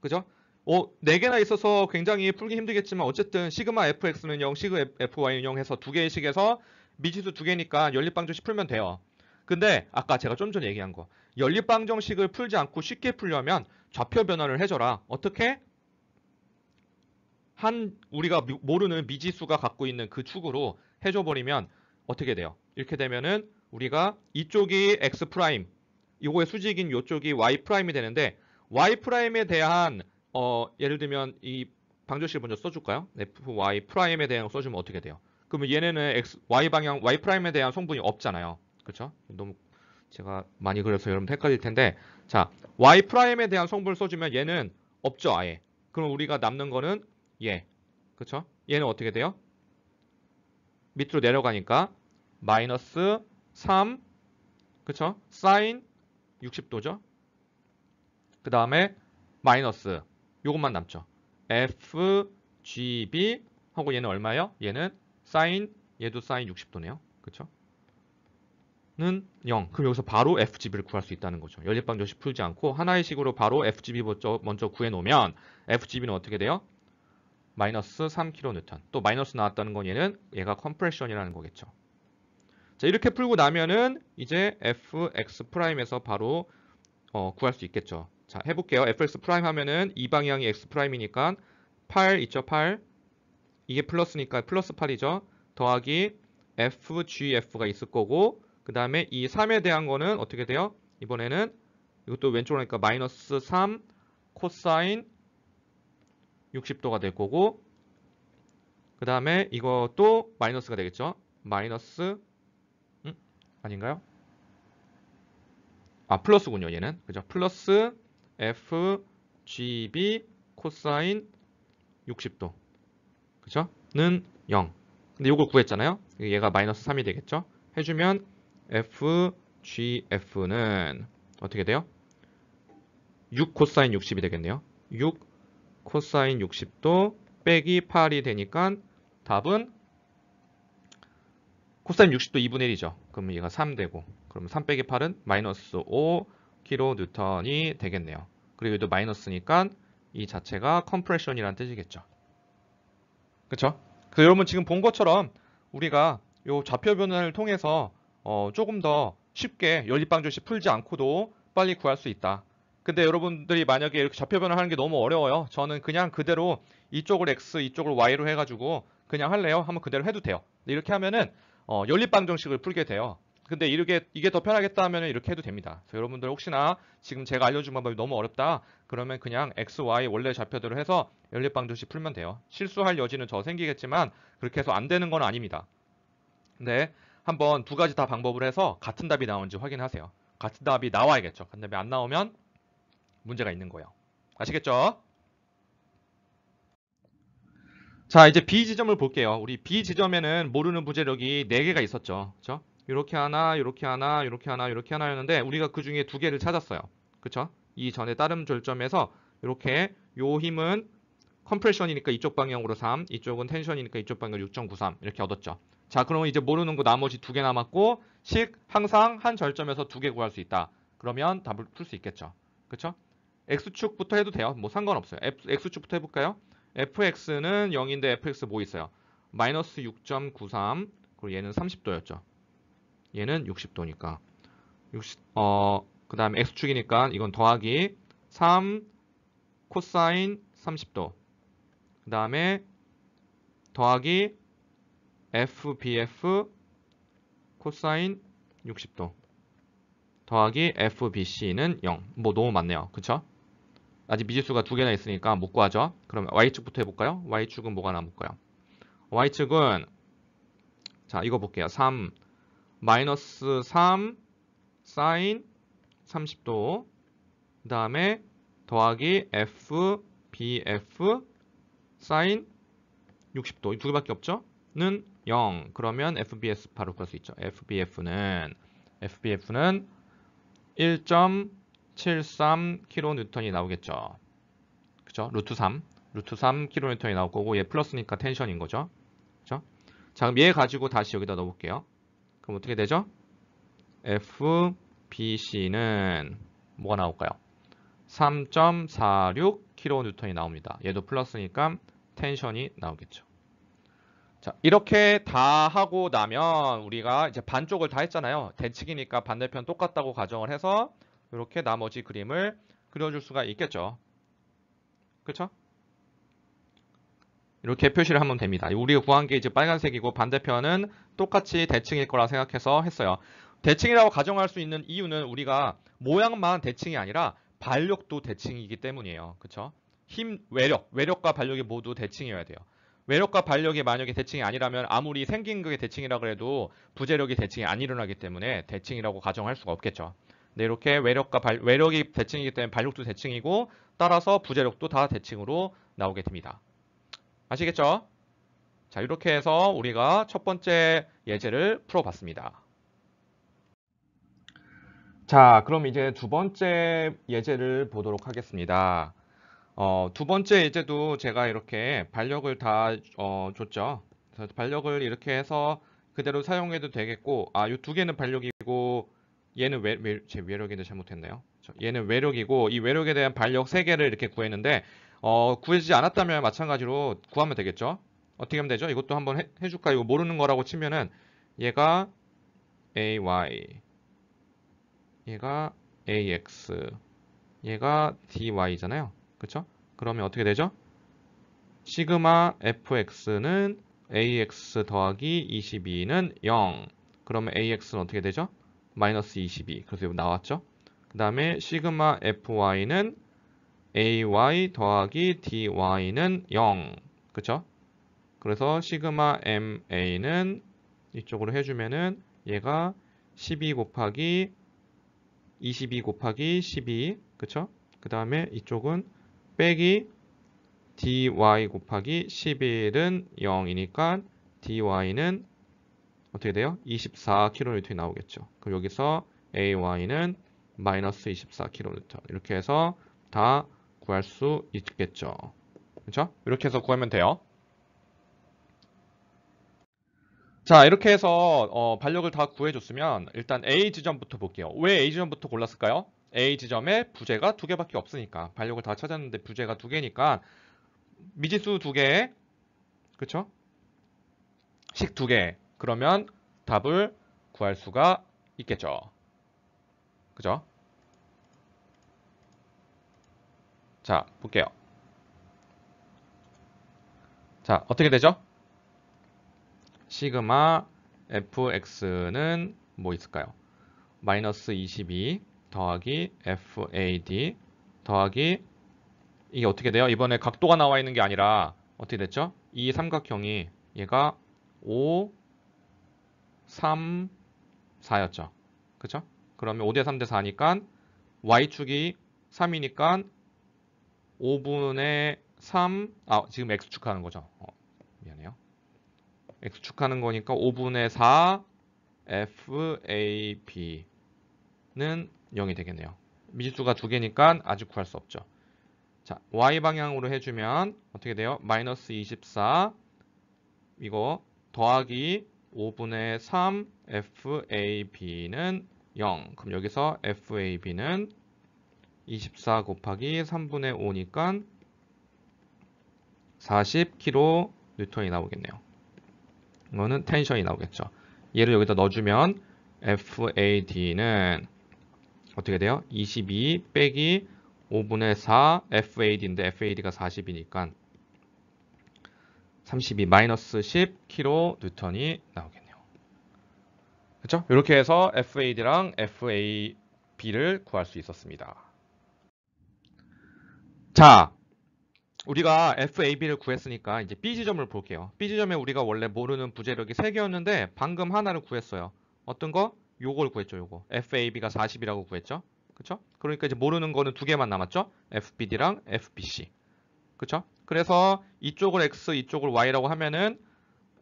그죠? 4개나 있어서 굉장히 풀기 힘들겠지만 어쨌든 시그마 fx는 0, 시그 fy는 0 해서 2개의 식에서 미지수 2개니까 연립방정식 풀면 돼요. 근데 아까 제가 좀 전에 얘기한 거 연립방정식을 풀지 않고 쉽게 풀려면 좌표 변환을 해줘라. 어떻게? 우리가 모르는 미지수가 갖고 있는 그 축으로 해줘버리면 어떻게 돼요? 이렇게 되면은 우리가 이쪽이 x 프라임, 요거의 수직인 요쪽이 y 프라임이 되는데 y 프라임에 대한 예를 들면 이 방정식을 먼저 써줄까요? fy 프라임에 대한 거 써주면 어떻게 돼요? 그러면 얘네는 y 방향 y 프라임에 대한 성분이 없잖아요. 그렇죠? 너무 제가 많이 그려서 여러분 헷갈릴 텐데 자 y 프라임에 대한 성분을 써주면 얘는 없죠 아예. 그럼 우리가 남는 거는 얘. 그렇죠? 얘는 어떻게 돼요? 밑으로 내려가니까 마이너스 3 그쵸? 사인 60도죠? 그 다음에 마이너스 요것만 남죠. FGB 하고 얘는 얼마예요? 얘는 사인 얘도 사인 60도네요. 그쵸? 는 0. 그럼 여기서 바로 FGB를 구할 수 있다는 거죠. 연립방정식 풀지 않고 하나의 식으로 바로 FGB 먼저 구해놓으면 FGB는 어떻게 돼요? 마이너스 3kN. 또 마이너스 나왔다는 건 얘가 컴프레션이라는 거겠죠. 자, 이렇게 풀고 나면은 이제 fx'에서 바로 구할 수 있겠죠. 자, 해볼게요. fx' 하면은 이 방향이 x'이니까 8 있죠, 8. 이게 플러스니까 플러스 8이죠. 더하기 fgf가 있을 거고 그 다음에 이 3에 대한 거는 어떻게 돼요? 이번에는 이것도 왼쪽으로 하니까 마이너스 3 코사인 60도가 될 거고 그 다음에 이것도 마이너스가 되겠죠. 마이너스 아닌가요? 플러스군요. 얘는 그죠? 플러스 FGB 코사인 60도 그죠? 는 0. 근데 이걸 구했잖아요. 얘가 마이너스 3이 되겠죠? 해주면 FGF는 어떻게 돼요? 6 코사인 60이 되겠네요. 6 코사인 60도 빼기 8이 되니까 답은 코사인 60도 2분의 1이죠. 그러면 얘가 3 되고 그러면 3 빼기 8은 마이너스 5kN이 되겠네요. 그리고 얘도 마이너스니까 이 자체가 컴프레션이라는 뜻이겠죠. 그쵸? 그래서 여러분 지금 본 것처럼 우리가 요 좌표 변환을 통해서 조금 더 쉽게 연립방정식 풀지 않고도 빨리 구할 수 있다. 근데 여러분들이 만약에 이렇게 좌표 변환하는 게 너무 어려워요. 저는 그냥 그대로 이쪽을 x, 이쪽을 y로 해가지고 그냥 할래요? 하면 그대로 해도 돼요. 이렇게 하면은 연립방정식을 풀게 돼요. 근데 이게 더 편하겠다 하면 이렇게 해도 됩니다. 그래서 여러분들 혹시나 지금 제가 알려준 방법이 너무 어렵다 그러면 그냥 x, y 원래 좌표대로 해서 연립방정식 풀면 돼요. 실수할 여지는 더 생기겠지만 그렇게 해서 안 되는 건 아닙니다. 근데 한번 두 가지 다 방법을 해서 같은 답이 나오는지 확인하세요. 같은 답이 나와야겠죠. 같은 답이 안 나오면 문제가 있는 거예요. 아시겠죠? 자, 이제 B 지점을 볼게요. 우리 B 지점에는 모르는 부재력이 4개가 있었죠. 그쵸? 이렇게 하나, 이렇게 하나, 이렇게 하나, 이렇게 하나였는데 우리가 그 중에 2개를 찾았어요. 그쵸? 이 전에 다른 절점에서 이렇게 요 힘은 컴프레션이니까 이쪽 방향으로 3, 이쪽은 텐션이니까 이쪽 방향으로 6.93 이렇게 얻었죠. 자, 그러면 이제 모르는 거 나머지 2개 남았고 식 항상 한 절점에서 2개 구할 수 있다. 그러면 답을 풀 수 있겠죠. 그쵸? X축부터 해도 돼요. 뭐 상관없어요. X축부터 해볼까요? fx는 0인데 fx 뭐 있어요? 마이너스 6.93 그리고 얘는 30도였죠. 얘는 60도니까 그 다음에 x축이니까 이건 더하기 3 코사인 30도 그 다음에 더하기 fbf 코사인 60도 더하기 fbc는 0. 뭐 너무 많네요. 그쵸? 아직 미지수가 2개나 있으니까 못 구하죠. 그럼 y축부터 해볼까요? y축은 뭐가 남을까요? y축은 자, 이거 볼게요. 3 마이너스 3 사인 30도 그 다음에 더하기 f bf 사인 60도 이 두 개밖에 없죠? 는 0. 그러면 FBS 바로 구할 수 있죠. FBF는 1.73kN이 나오겠죠. 그죠? 루트 3kN이 나올 거고 얘 플러스니까 텐션인 거죠. 그죠? 자, 그럼 얘 가지고 다시 여기다 넣어볼게요. 그럼 어떻게 되죠? FBC는 뭐가 나올까요? 3.46kN이 나옵니다. 얘도 플러스니까 텐션이 나오겠죠. 자, 이렇게 다 하고 나면 우리가 이제 반쪽을 다 했잖아요. 대칭이니까 반대편 똑같다고 가정을 해서 이렇게 나머지 그림을 그려줄 수가 있겠죠. 그렇죠? 이렇게 표시를 하면 됩니다. 우리가 구한 게 이제 빨간색이고 반대편은 똑같이 대칭일 거라 생각해서 했어요. 대칭이라고 가정할 수 있는 이유는 우리가 모양만 대칭이 아니라 반력도 대칭이기 때문이에요. 그렇죠? 외력과 반력이 모두 대칭이어야 돼요. 외력과 반력이 만약에 대칭이 아니라면 아무리 생긴 그게 대칭이라 해도 부재력이 대칭이 안 일어나기 때문에 대칭이라고 가정할 수가 없겠죠. 근데 이렇게 외력이 대칭이기 때문에 반력도 대칭이고 따라서 부재력도 다 대칭으로 나오게 됩니다. 아시겠죠? 자, 이렇게 해서 우리가 첫 번째 예제를 풀어봤습니다. 자, 그럼 이제 두 번째 예제를 보도록 하겠습니다. 두 번째 예제도 제가 이렇게 반력을 다 줬죠. 그래서 반력을 이렇게 해서 그대로 사용해도 되겠고, 이 두 개는 반력이고, 얘는 제 외력인데 잘못했네요. 얘는 외력이고, 이 외력에 대한 반력 세 개를 이렇게 구했는데, 구해지지 않았다면 마찬가지로 구하면 되겠죠. 어떻게 하면 되죠? 이것도 한번 해줄까? 이거 모르는 거라고 치면은, 얘가 AY, 얘가 AX, 얘가 DY잖아요. 그쵸? 그러면 어떻게 되죠? 시그마 fx는 ax 더하기 22는 0. 그러면 ax는 어떻게 되죠? 마이너스 22. 그래서 여기 나왔죠? 그 다음에 시그마 fy는 ay 더하기 dy는 0. 그쵸? 그래서 시그마 ma는 이쪽으로 해주면은 얘가 12 곱하기 22 곱하기 12. 그쵸? 그 다음에 이쪽은 빼기 dy 곱하기 11은 0이니까 dy는 어떻게 돼요? 24kN 나오겠죠. 그럼 여기서 ay는 마이너스 24kN. 이렇게 해서 다 구할 수 있겠죠. 그렇죠? 이렇게 해서 구하면 돼요. 자, 이렇게 해서 반력을 다 구해줬으면 일단 A 지점부터 볼게요. 왜 A 지점부터 골랐을까요? A 지점에 부재가 두 개밖에 없으니까 반력을 다 찾았는데 부재가 두 개니까 미지수 두 개, 그쵸? 식 두 개. 그러면 답을 구할 수가 있겠죠. 그죠? 자, 볼게요. 자, 어떻게 되죠? 시그마 fx는 뭐 있을까요? 마이너스 22 더하기 fad 더하기 이게 어떻게 돼요? 이번에 각도가 나와 있는 게 아니라 어떻게 됐죠? 이 삼각형이 얘가 5, 3, 4였죠. 그쵸? 그러면 5대 3대 4니까 y축이 3이니까 5분의 3, 지금 x축 하는 거죠. 미안해요. x축 하는 거니까 5분의 4 fab는 0이 되겠네요. 미지수가 두 개니까 아직 구할 수 없죠. 자, y방향으로 해주면 어떻게 돼요? 마이너스 24 이거 더하기 5분의 3 fab는 0. 그럼 여기서 fab는 24 곱하기 3분의 5니까 40kN이 나오겠네요. 이거는 텐션이 나오겠죠. 얘를 여기다 넣어주면 FAD는 어떻게 돼요? 22 빼기 5분의 4 FAD인데 FAD가 40이니까 32 마이너스 10kN이 나오겠네요. 그렇죠? 이렇게 해서 FAD랑 FAB를 구할 수 있었습니다. 자, 우리가 FAB를 구했으니까 이제 B 지점을 볼게요. B 지점에 우리가 원래 모르는 부재력이 3개였는데 방금 하나를 구했어요. 어떤 거? 요걸 구했죠, 요거. FAB가 40이라고 구했죠. 그쵸? 그러니까 이제 모르는 거는 2개만 남았죠? FBD랑 FBC. 그쵸? 그래서 이쪽을 X, 이쪽을 Y라고 하면은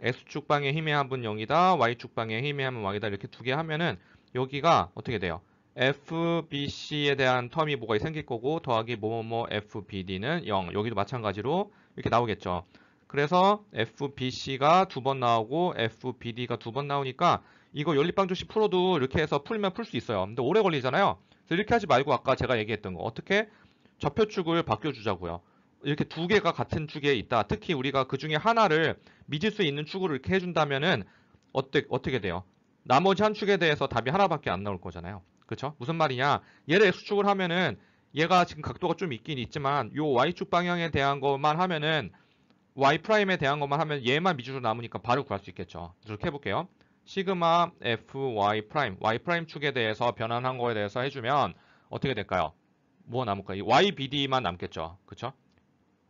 X축 방의 힘의 합은 0이다. Y축 방의 힘의 합은 Y다. 이렇게 2개 하면은 여기가 어떻게 돼요? FBC에 대한 텀이 뭐가 생길 거고 더하기 뭐뭐뭐 FBD는 0. 여기도 마찬가지로 이렇게 나오겠죠. 그래서 FBC가 2번 나오고 FBD가 2번 나오니까 이거 연립방정식 풀어도 이렇게 해서 풀면 풀 수 있어요. 근데 오래 걸리잖아요. 그래서 이렇게 하지 말고 아까 제가 얘기했던 거 어떻게 좌표축을 바꿔주자고요. 이렇게 2개가 같은 축에 있다. 특히 우리가 그 중에 하나를 미지수에 있는 축으로 이렇게 해준다면은 어떻게 돼요? 나머지 한 축에 대해서 답이 하나밖에 안 나올 거잖아요. 그렇죠? 무슨 말이냐? 얘를 x축을 하면은 얘가 지금 각도가 좀 있긴 있지만 요 y축 방향에 대한 것만 하면은 y 프라임에 대한 것만 하면 얘만 미지수로 남으니까 바로 구할 수 있겠죠. 이렇게 해볼게요. 시그마 f y 프라임, y 프라임 축에 대해서 변환한 거에 대해서 해주면 어떻게 될까요? 뭐 남을까요? 이 y bd만 남겠죠. 그렇죠?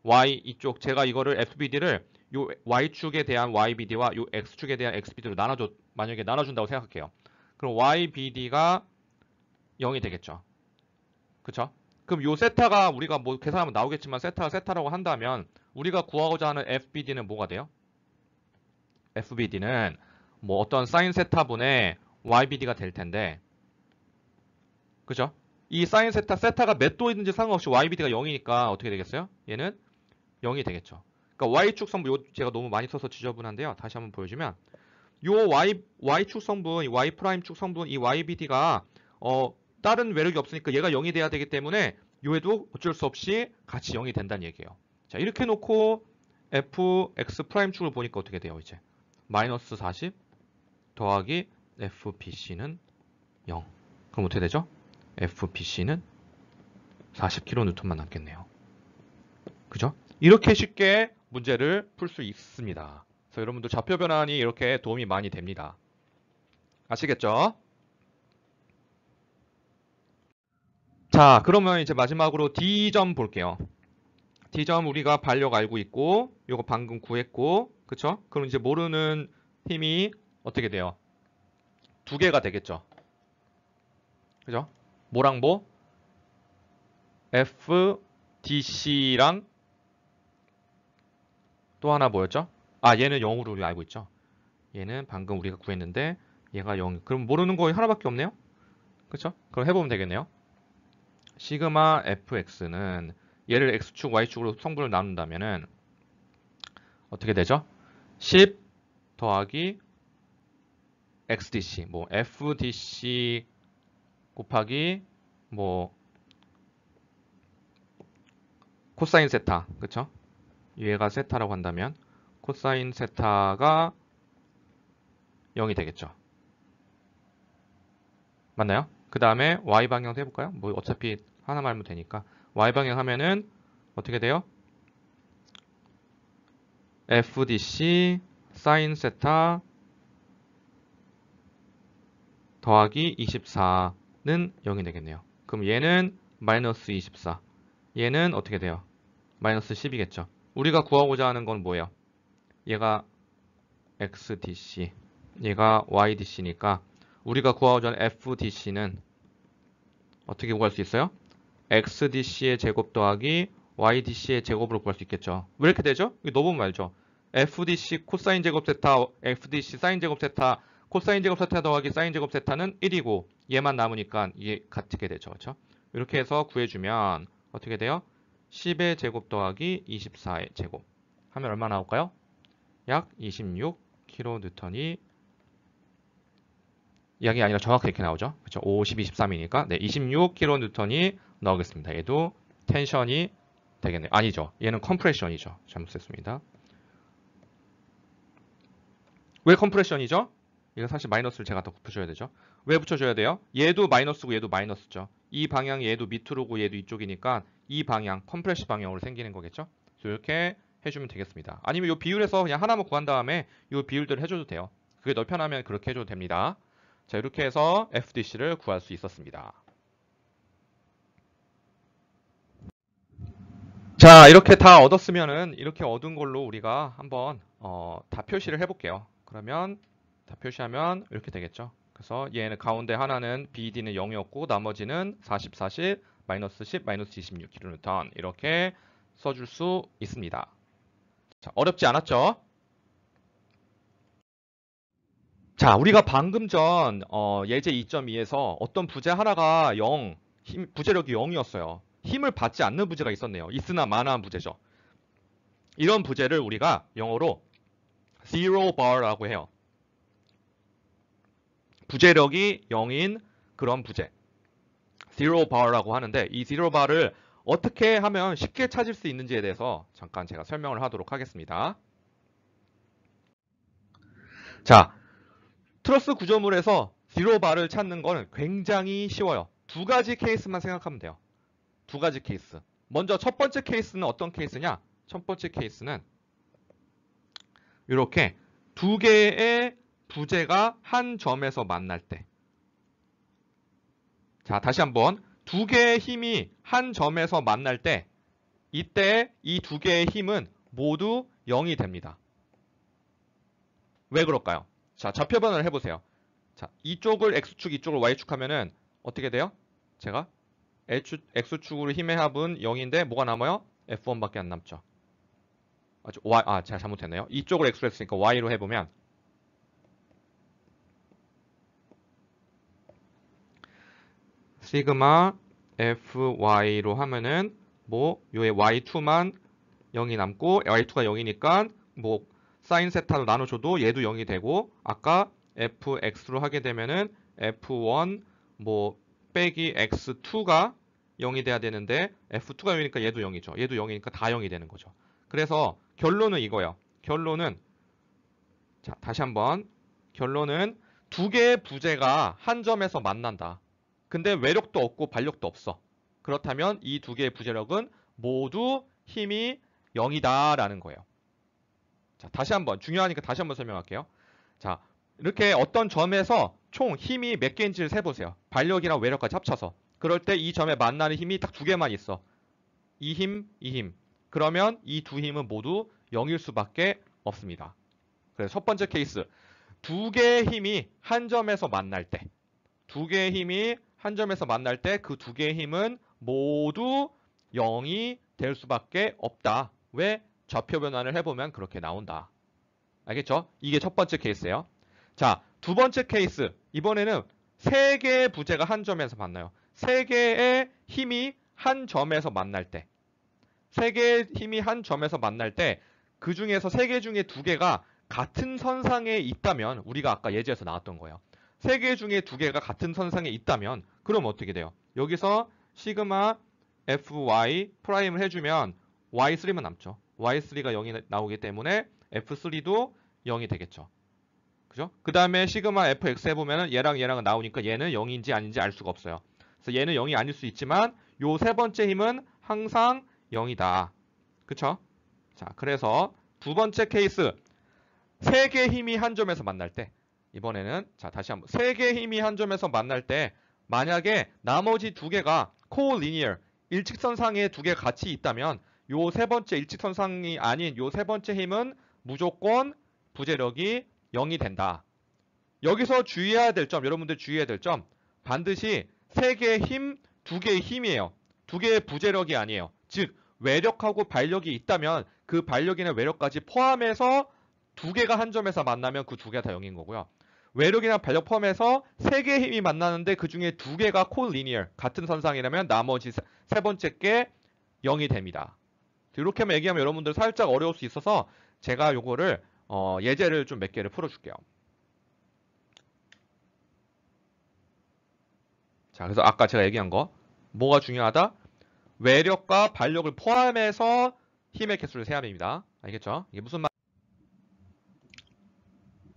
y 이쪽 제가 이거를 fbd를 요 y축에 대한 ybd와 요 x축에 대한 xbd로 만약에 나눠준다고 생각할게요. 그럼 ybd가 0이 되겠죠. 그쵸? 그럼 요 세타가 우리가 뭐 계산하면 나오겠지만 세타가 세타라고 한다면 우리가 구하고자 하는 fbd는 뭐가 돼요? fbd는 뭐 어떤 사인 세타분의 ybd가 될 텐데 그죠? 이 사인 세타가 몇 도이든지 상관없이 ybd가 0이니까 어떻게 되겠어요? 얘는 0이 되겠죠. 그러니까 y축 성분, 요 제가 너무 많이 써서 지저분한데요. 다시 한번 보여주면 요 y축 성분, 이 y'축 성분, 이 ybd가 다른 외력이 없으니까 얘가 0이 돼야 되기 때문에 요에도 어쩔 수 없이 같이 0이 된다는 얘기예요. 자, 이렇게 놓고 fx'축을 보니까 어떻게 돼요, 이제? 마이너스 40 더하기 fbc는 0. 그럼 어떻게 되죠? fbc는 40kN만 남겠네요. 그죠? 이렇게 쉽게 문제를 풀 수 있습니다. 그래서 여러분들 좌표 변환이 이렇게 도움이 많이 됩니다. 아시겠죠? 자, 그러면 이제 마지막으로 D점 볼게요. D점 우리가 반력 알고 있고, 요거 방금 구했고, 그쵸? 그럼 이제 모르는 힘이 어떻게 돼요? 2개가 되겠죠? 그죠? 뭐랑 뭐? FDC랑 또 하나 뭐였죠? 아, 얘는 0으로 우리 알고 있죠? 얘는 방금 우리가 구했는데, 얘가 0. 그럼 모르는 거 하나밖에 없네요? 그쵸? 그럼 해보면 되겠네요. 시그마 fx는 얘를 x축, y축으로 성분을 나눈다면은 어떻게 되죠? 10 더하기 xdc, 뭐 fdc 곱하기 뭐 코사인 세타, 그쵸? 얘가 세타라고 한다면 코사인 세타가 0이 되겠죠. 맞나요? 그 다음에 y방향도 해볼까요? 뭐 어차피 하나 말면 되니까 y방향 하면은 어떻게 돼요? FDC 사인 세타 더하기 24는 0이 되겠네요. 그럼 얘는 마이너스 24. 얘는 어떻게 돼요? 마이너스 10이겠죠. 우리가 구하고자 하는 건 뭐예요? 얘가 XDC, 얘가 YDC니까 우리가 구하고자 하는 FDC는 어떻게 구할 수 있어요? XDC의 제곱 더하기 YDC의 제곱으로 구할 수 있겠죠. 왜 이렇게 되죠? 이거 넣어보면 알죠. FDC 코사인 제곱 세타, FDC 사인 제곱 세타, 코사인 제곱 세타 더하기 사인 제곱 세타는 1이고 얘만 남으니까 이게 같게 되죠. 그렇죠? 이렇게 해서 구해주면 어떻게 돼요? 10의 제곱 더하기 24의 제곱 하면 얼마 나올까요? 약 26kN이 이야기 아니라 정확하게 이렇게 나오죠. 그렇죠? 50, 23이니까 네, 26kN이 나오겠습니다. 얘도 텐션이 되겠네요. 아니죠. 얘는 컴프레션이죠. 잘못했습니다. 왜 컴프레션이죠? 이거 사실 마이너스를 제가 더 붙여줘야 되죠. 왜 붙여줘야 돼요? 얘도 마이너스고 얘도 마이너스죠. 이 방향 얘도 밑으로고 얘도 이쪽이니까 이 방향 컴프레시 방향으로 생기는 거겠죠. 그래서 이렇게 해주면 되겠습니다. 아니면 이 비율에서 그냥 하나만 구한 다음에 이 비율들을 해줘도 돼요. 그게 더 편하면 그렇게 해줘도 됩니다. 자, 이렇게 해서 FDC를 구할 수 있었습니다. 자, 이렇게 다 얻었으면은 이렇게 얻은 걸로 우리가 한번 다 표시를 해볼게요. 그러면 다 표시하면 이렇게 되겠죠. 그래서 얘는 가운데 하나는 BD는 0이었고 나머지는 40, 40, 마이너스 10, 마이너스 26kN 이렇게 써줄 수 있습니다. 자, 어렵지 않았죠? 자, 우리가 방금 전 예제 2.2에서 어떤 부재 하나가 0, 부재력이 0이었어요. 힘을 받지 않는 부재가 있었네요. 있으나 마나한 부재죠. 이런 부재를 우리가 영어로 zero bar라고 해요. 부재력이 0인 그런 부재. zero bar라고 하는데 이 zero bar를 어떻게 하면 쉽게 찾을 수 있는지에 대해서 잠깐 제가 설명을 하도록 하겠습니다. 자, 트러스 구조물에서 zero bar를 찾는 건 굉장히 쉬워요. 두 가지 케이스만 생각하면 돼요. 두 가지 케이스. 먼저 첫 번째 케이스는 어떤 케이스냐? 첫 번째 케이스는 이렇게 두 개의 부재가 한 점에서 만날 때. 자, 다시 한번 두 개의 힘이 한 점에서 만날 때 이때 이 두 개의 힘은 모두 0이 됩니다. 왜 그럴까요? 자, 좌표 변환을 해보세요. 자, 이쪽을 X축, 이쪽을 Y축 하면은 어떻게 돼요? 제가 X축으로 힘의 합은 0인데 뭐가 남아요? F1밖에 안 남죠. 제가 잘못했네요. 이쪽을 X로 했으니까 Y로 해보면 시그마 FY로 하면은 뭐 요의 Y2만 0이 남고 Y2가 0이니까 뭐 사인 세타로 나눠줘도 얘도 0이 되고 아까 FX로 하게 되면은 F1 뭐 빼기 X2가 0이 돼야 되는데 F2가 0이니까 얘도 0이죠. 얘도 0이니까 다 0이 되는 거죠. 그래서 결론은 이거예요. 결론은 자, 다시 한번 결론은 두 개의 부재가 한 점에서 만난다. 근데 외력도 없고 반력도 없어. 그렇다면 이 두 개의 부재력은 모두 힘이 0이다 라는 거예요. 자, 다시 한번 중요하니까 다시 한번 설명할게요. 자, 이렇게 어떤 점에서 총 힘이 몇 개인지를 세보세요. 반력이랑 외력까지 합쳐서. 그럴 때 이 점에 만나는 힘이 딱 두 개만 있어. 이 힘, 이 힘. 그러면 이 두 힘은 모두 0일 수밖에 없습니다. 그래서 첫 번째 케이스. 두 개의 힘이 한 점에서 만날 때. 두 개의 힘이 한 점에서 만날 때 그 두 개의 힘은 모두 0이 될 수밖에 없다. 왜? 좌표 변환을 해보면 그렇게 나온다. 알겠죠? 이게 첫 번째 케이스예요. 자, 두 번째 케이스. 이번에는 세 개의 부재가 한 점에서 만나요. 세 개의 힘이 한 점에서 만날 때. 세 개의 힘이 한 점에서 만날 때 그 중에서 세 개 중에 두 개가 같은 선상에 있다면 우리가 아까 예제에서 나왔던 거예요. 세 개 중에 두 개가 같은 선상에 있다면 그럼 어떻게 돼요? 여기서 시그마 fy 프라임을 해주면 y3만 남죠. y3가 0이 나오기 때문에 f3도 0이 되겠죠. 그죠? 그 다음에 시그마 fx 해보면 얘랑 얘랑은 나오니까 얘는 0인지 아닌지 알 수가 없어요. 그래서 얘는 0이 아닐 수 있지만 요 세 번째 힘은 항상 0이다. 그쵸? 자, 그래서 두 번째 케이스 세 개의 힘이 한 점에서 만날 때 이번에는 자 다시 한번 세 개의 힘이 한 점에서 만날 때 만약에 나머지 두 개가 코리니어 일직선상에 두 개가 같이 있다면 요 세 번째 일직선상이 아닌 요 세 번째 힘은 무조건 부재력이 0이 된다. 여기서 주의해야 될 점, 여러분들 주의해야 될 점 반드시 세 개의 힘, 두 개의 힘이에요. 두 개의 부재력이 아니에요. 즉 외력하고 반력이 있다면 그 반력이나 외력까지 포함해서 두 개가 한 점에서 만나면 그 두 개가 다 0인 거고요. 외력이나 반력 포함해서 세 개의 힘이 만나는데 그 중에 두 개가 콜리니어 같은 선상이라면 나머지 세 번째 게 0이 됩니다. 이렇게만 얘기하면 여러분들 살짝 어려울 수 있어서 제가 요거를 예제를 좀 몇 개를 풀어줄게요. 자, 그래서 아까 제가 얘기한 거 뭐가 중요하다? 외력과 반력을 포함해서 힘의 개수를 세야 됩니다. 알겠죠? 이게 무슨 말?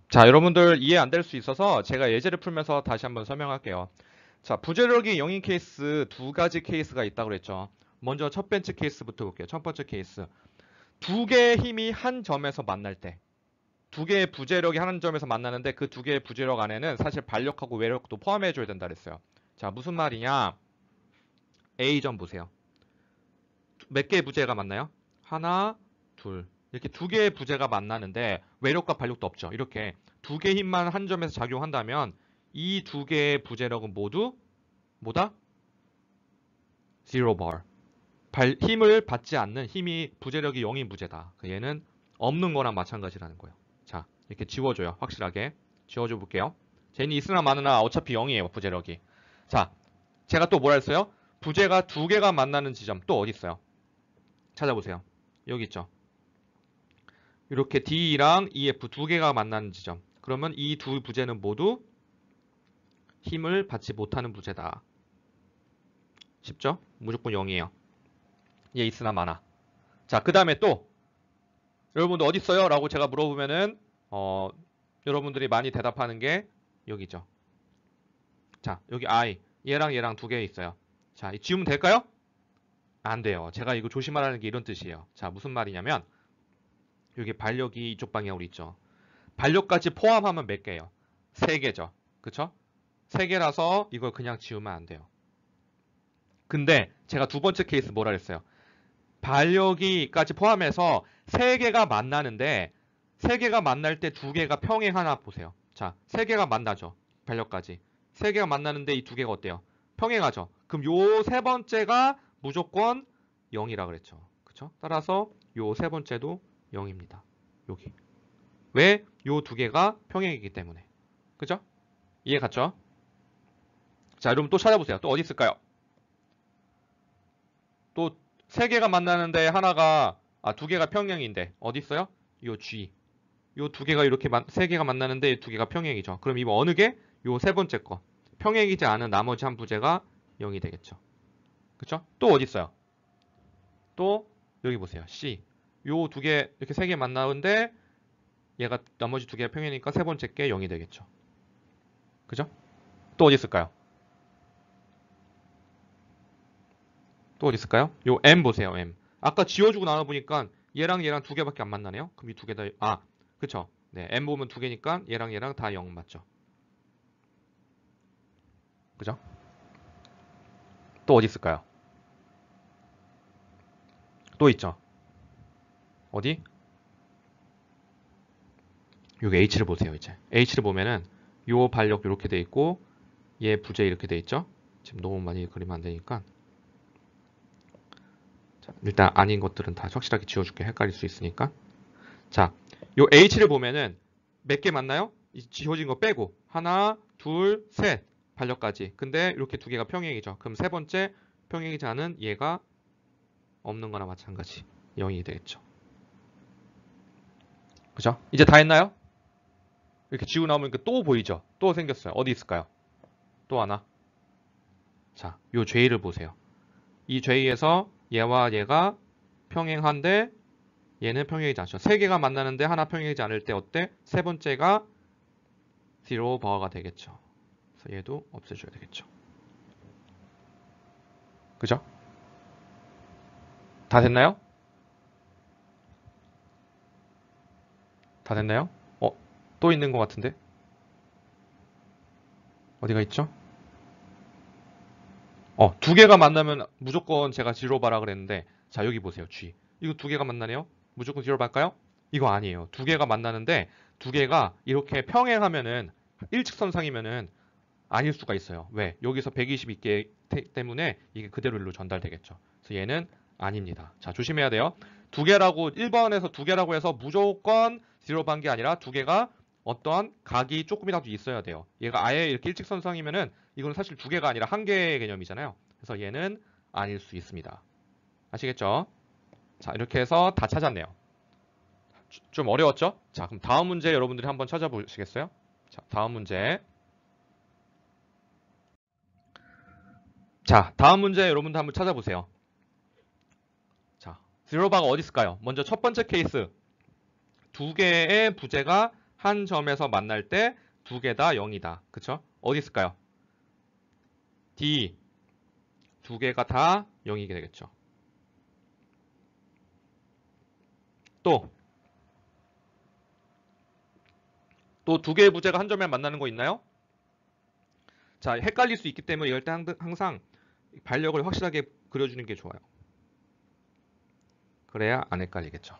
자, 여러분들 이해 안 될 수 있어서 제가 예제를 풀면서 다시 한번 설명할게요. 자, 부재력이 0인 케이스 두 가지 케이스가 있다고 그랬죠. 먼저 첫 번째 케이스부터 볼게요. 첫 번째 케이스. 두 개의 힘이 한 점에서 만날 때. 두 개의 부재력이 한 점에서 만나는데 그 두 개의 부재력 안에는 사실 반력하고 외력도 포함해줘야 된다 그랬어요. 자, 무슨 말이냐? A점 보세요. 몇 개의 부재가 만나요? 하나, 둘. 이렇게 두 개의 부재가 만나는데 외력과 반력도 없죠. 이렇게 두 개의 힘만 한 점에서 작용한다면 이 두 개의 부재력은 모두 뭐다? zero bar. 힘을 받지 않는 힘이 부재력이 0인 부재다. 얘는 없는 거랑 마찬가지라는 거예요. 자, 이렇게 지워줘요. 확실하게. 지워줘 볼게요. 쟤는 있으나 마느나 어차피 0이에요. 부재력이. 자, 제가 또 뭐라 했어요? 부재가 두 개가 만나는 지점 또 어디 있어요? 찾아보세요. 여기 있죠. 이렇게 D랑 EF 두 개가 만나는 지점. 그러면 이 두 부재는 모두 힘을 받지 못하는 부재다. 쉽죠? 무조건 0이에요. 얘 있으나 마나. 자, 그 다음에 또 여러분들 어디 있어요? 라고 제가 물어보면은 여러분들이 많이 대답하는 게 여기죠. 자, 여기 I 얘랑 얘랑 두 개 있어요. 자, 지우면 될까요? 안 돼요. 제가 이거 조심하라는 게 이런 뜻이에요. 자, 무슨 말이냐면 여기 반력이 이쪽 방향으로 있죠. 반력까지 포함하면 몇 개예요? 3개죠. 그쵸? 3개라서 이걸 그냥 지우면 안 돼요. 근데 제가 두 번째 케이스 뭐라 그랬어요? 반력이까지 포함해서 3개가 만나는데 3개가 만날 때 2개가 평행하나 보세요. 자, 3개가 만나죠. 반력까지. 3개가 만나는데 이 2개가 어때요? 평행하죠. 그럼 요 세 번째가 무조건 0이라 그랬죠. 그쵸? 따라서 요 세 번째도 0입니다. 여기. 왜? 요 2개가 평행이기 때문에. 그죠? 이해 갔죠? 자, 여러분 또 찾아보세요. 또 어디 있을까요? 또 3개가 만나는데 하나가 2개가 평행인데 어디 있어요? 요 G. 요 2개가 이렇게 3개가 만나는데 이 2개가 평행이죠. 그럼 이거 어느 게? 요 세 번째 거. 평행이지 않은 나머지 한 부재가 0이 되겠죠. 그쵸? 또 어디 있어요? 또 여기 보세요. C. 요 2개 이렇게 3개 만나는데 얘가 나머지 2개가 평행이니까 세 번째 게 0이 되겠죠. 그죠? 또 어디 있을까요? 또 어디 있을까요? 요 M 보세요. M. 아까 지워주고 나눠보니까 얘랑 얘랑 2개밖에 안 만나네요. 그럼 이 2개 다 그쵸? 네, M 보면 2개니까 얘랑 얘랑 다 0 맞죠? 그죠? 또 어디 있을까요? 또 있죠? 어디? 여기 H를 보세요. 이제 H를 보면은 요 반력 이렇게 돼 있고 얘 부재 이렇게 돼 있죠? 지금 너무 많이 그리면 안 되니까 자, 일단 아닌 것들은 다 확실하게 지워줄게. 헷갈릴 수 있으니까. 자, 요 H를 보면은 몇 개 맞나요? 지워진 거 빼고 하나, 둘, 셋 반력까지. 근데 이렇게 2개가 평행이죠. 그럼 세 번째 평행이지 않은 얘가 없는 거나 마찬가지. 0이 되겠죠. 그죠? 이제 다 했나요? 이렇게 지우고 나오면 또 보이죠? 또 생겼어요. 어디 있을까요? 또 하나. 자, 요 J를 보세요. 이 J에서 얘와 얘가 평행한데 얘는 평행이지 않죠. 3개가 만나는데 하나 평행이지 않을 때 어때? 세 번째가 zero bar가 되겠죠. 그래서 얘도 없애줘야 되겠죠. 그죠? 다 됐나요? 다 됐나요? 또 있는 것 같은데? 어디가 있죠? 2개가 만나면 무조건 제가 zero bar라 그랬는데 자, 여기 보세요. G. 이거 2개가 만나네요? 무조건 zero bar일까요? 이거 아니에요. 2개가 만나는데 2개가 이렇게 평행하면은 일직선상이면은 아닐 수가 있어요. 왜? 여기서 122개 때문에 이게 그대로 일로 전달되겠죠. 그래서 얘는 아닙니다. 자, 조심해야 돼요. 2개라고 1번에서 2개라고 해서 무조건 제로 반 게 아니라 2개가 어떠한 각이 조금이라도 있어야 돼요. 얘가 아예 이렇게 일직선상이면은 이건 사실 2개가 아니라 1개의 개념이잖아요. 그래서 얘는 아닐 수 있습니다. 아시겠죠? 자, 이렇게 해서 다 찾았네요. 좀 어려웠죠? 자, 그럼 다음 문제 여러분들이 한번 찾아보시겠어요? 자, 다음 문제. 자, 다음 문제 여러분들 한번 찾아보세요. 자, zero바가 어디 있을까요? 먼저 첫 번째 케이스. 2개의 부재가 한 점에서 만날 때 2개 다 0이다. 그쵸? 어디 있을까요? D. 2개가 다 0이게 되겠죠. 또 2개의 부재가 한 점에 만나는 거 있나요? 자, 헷갈릴 수 있기 때문에 이럴 때 항상 반력을 확실하게 그려주는 게 좋아요. 그래야 안 헷갈리겠죠.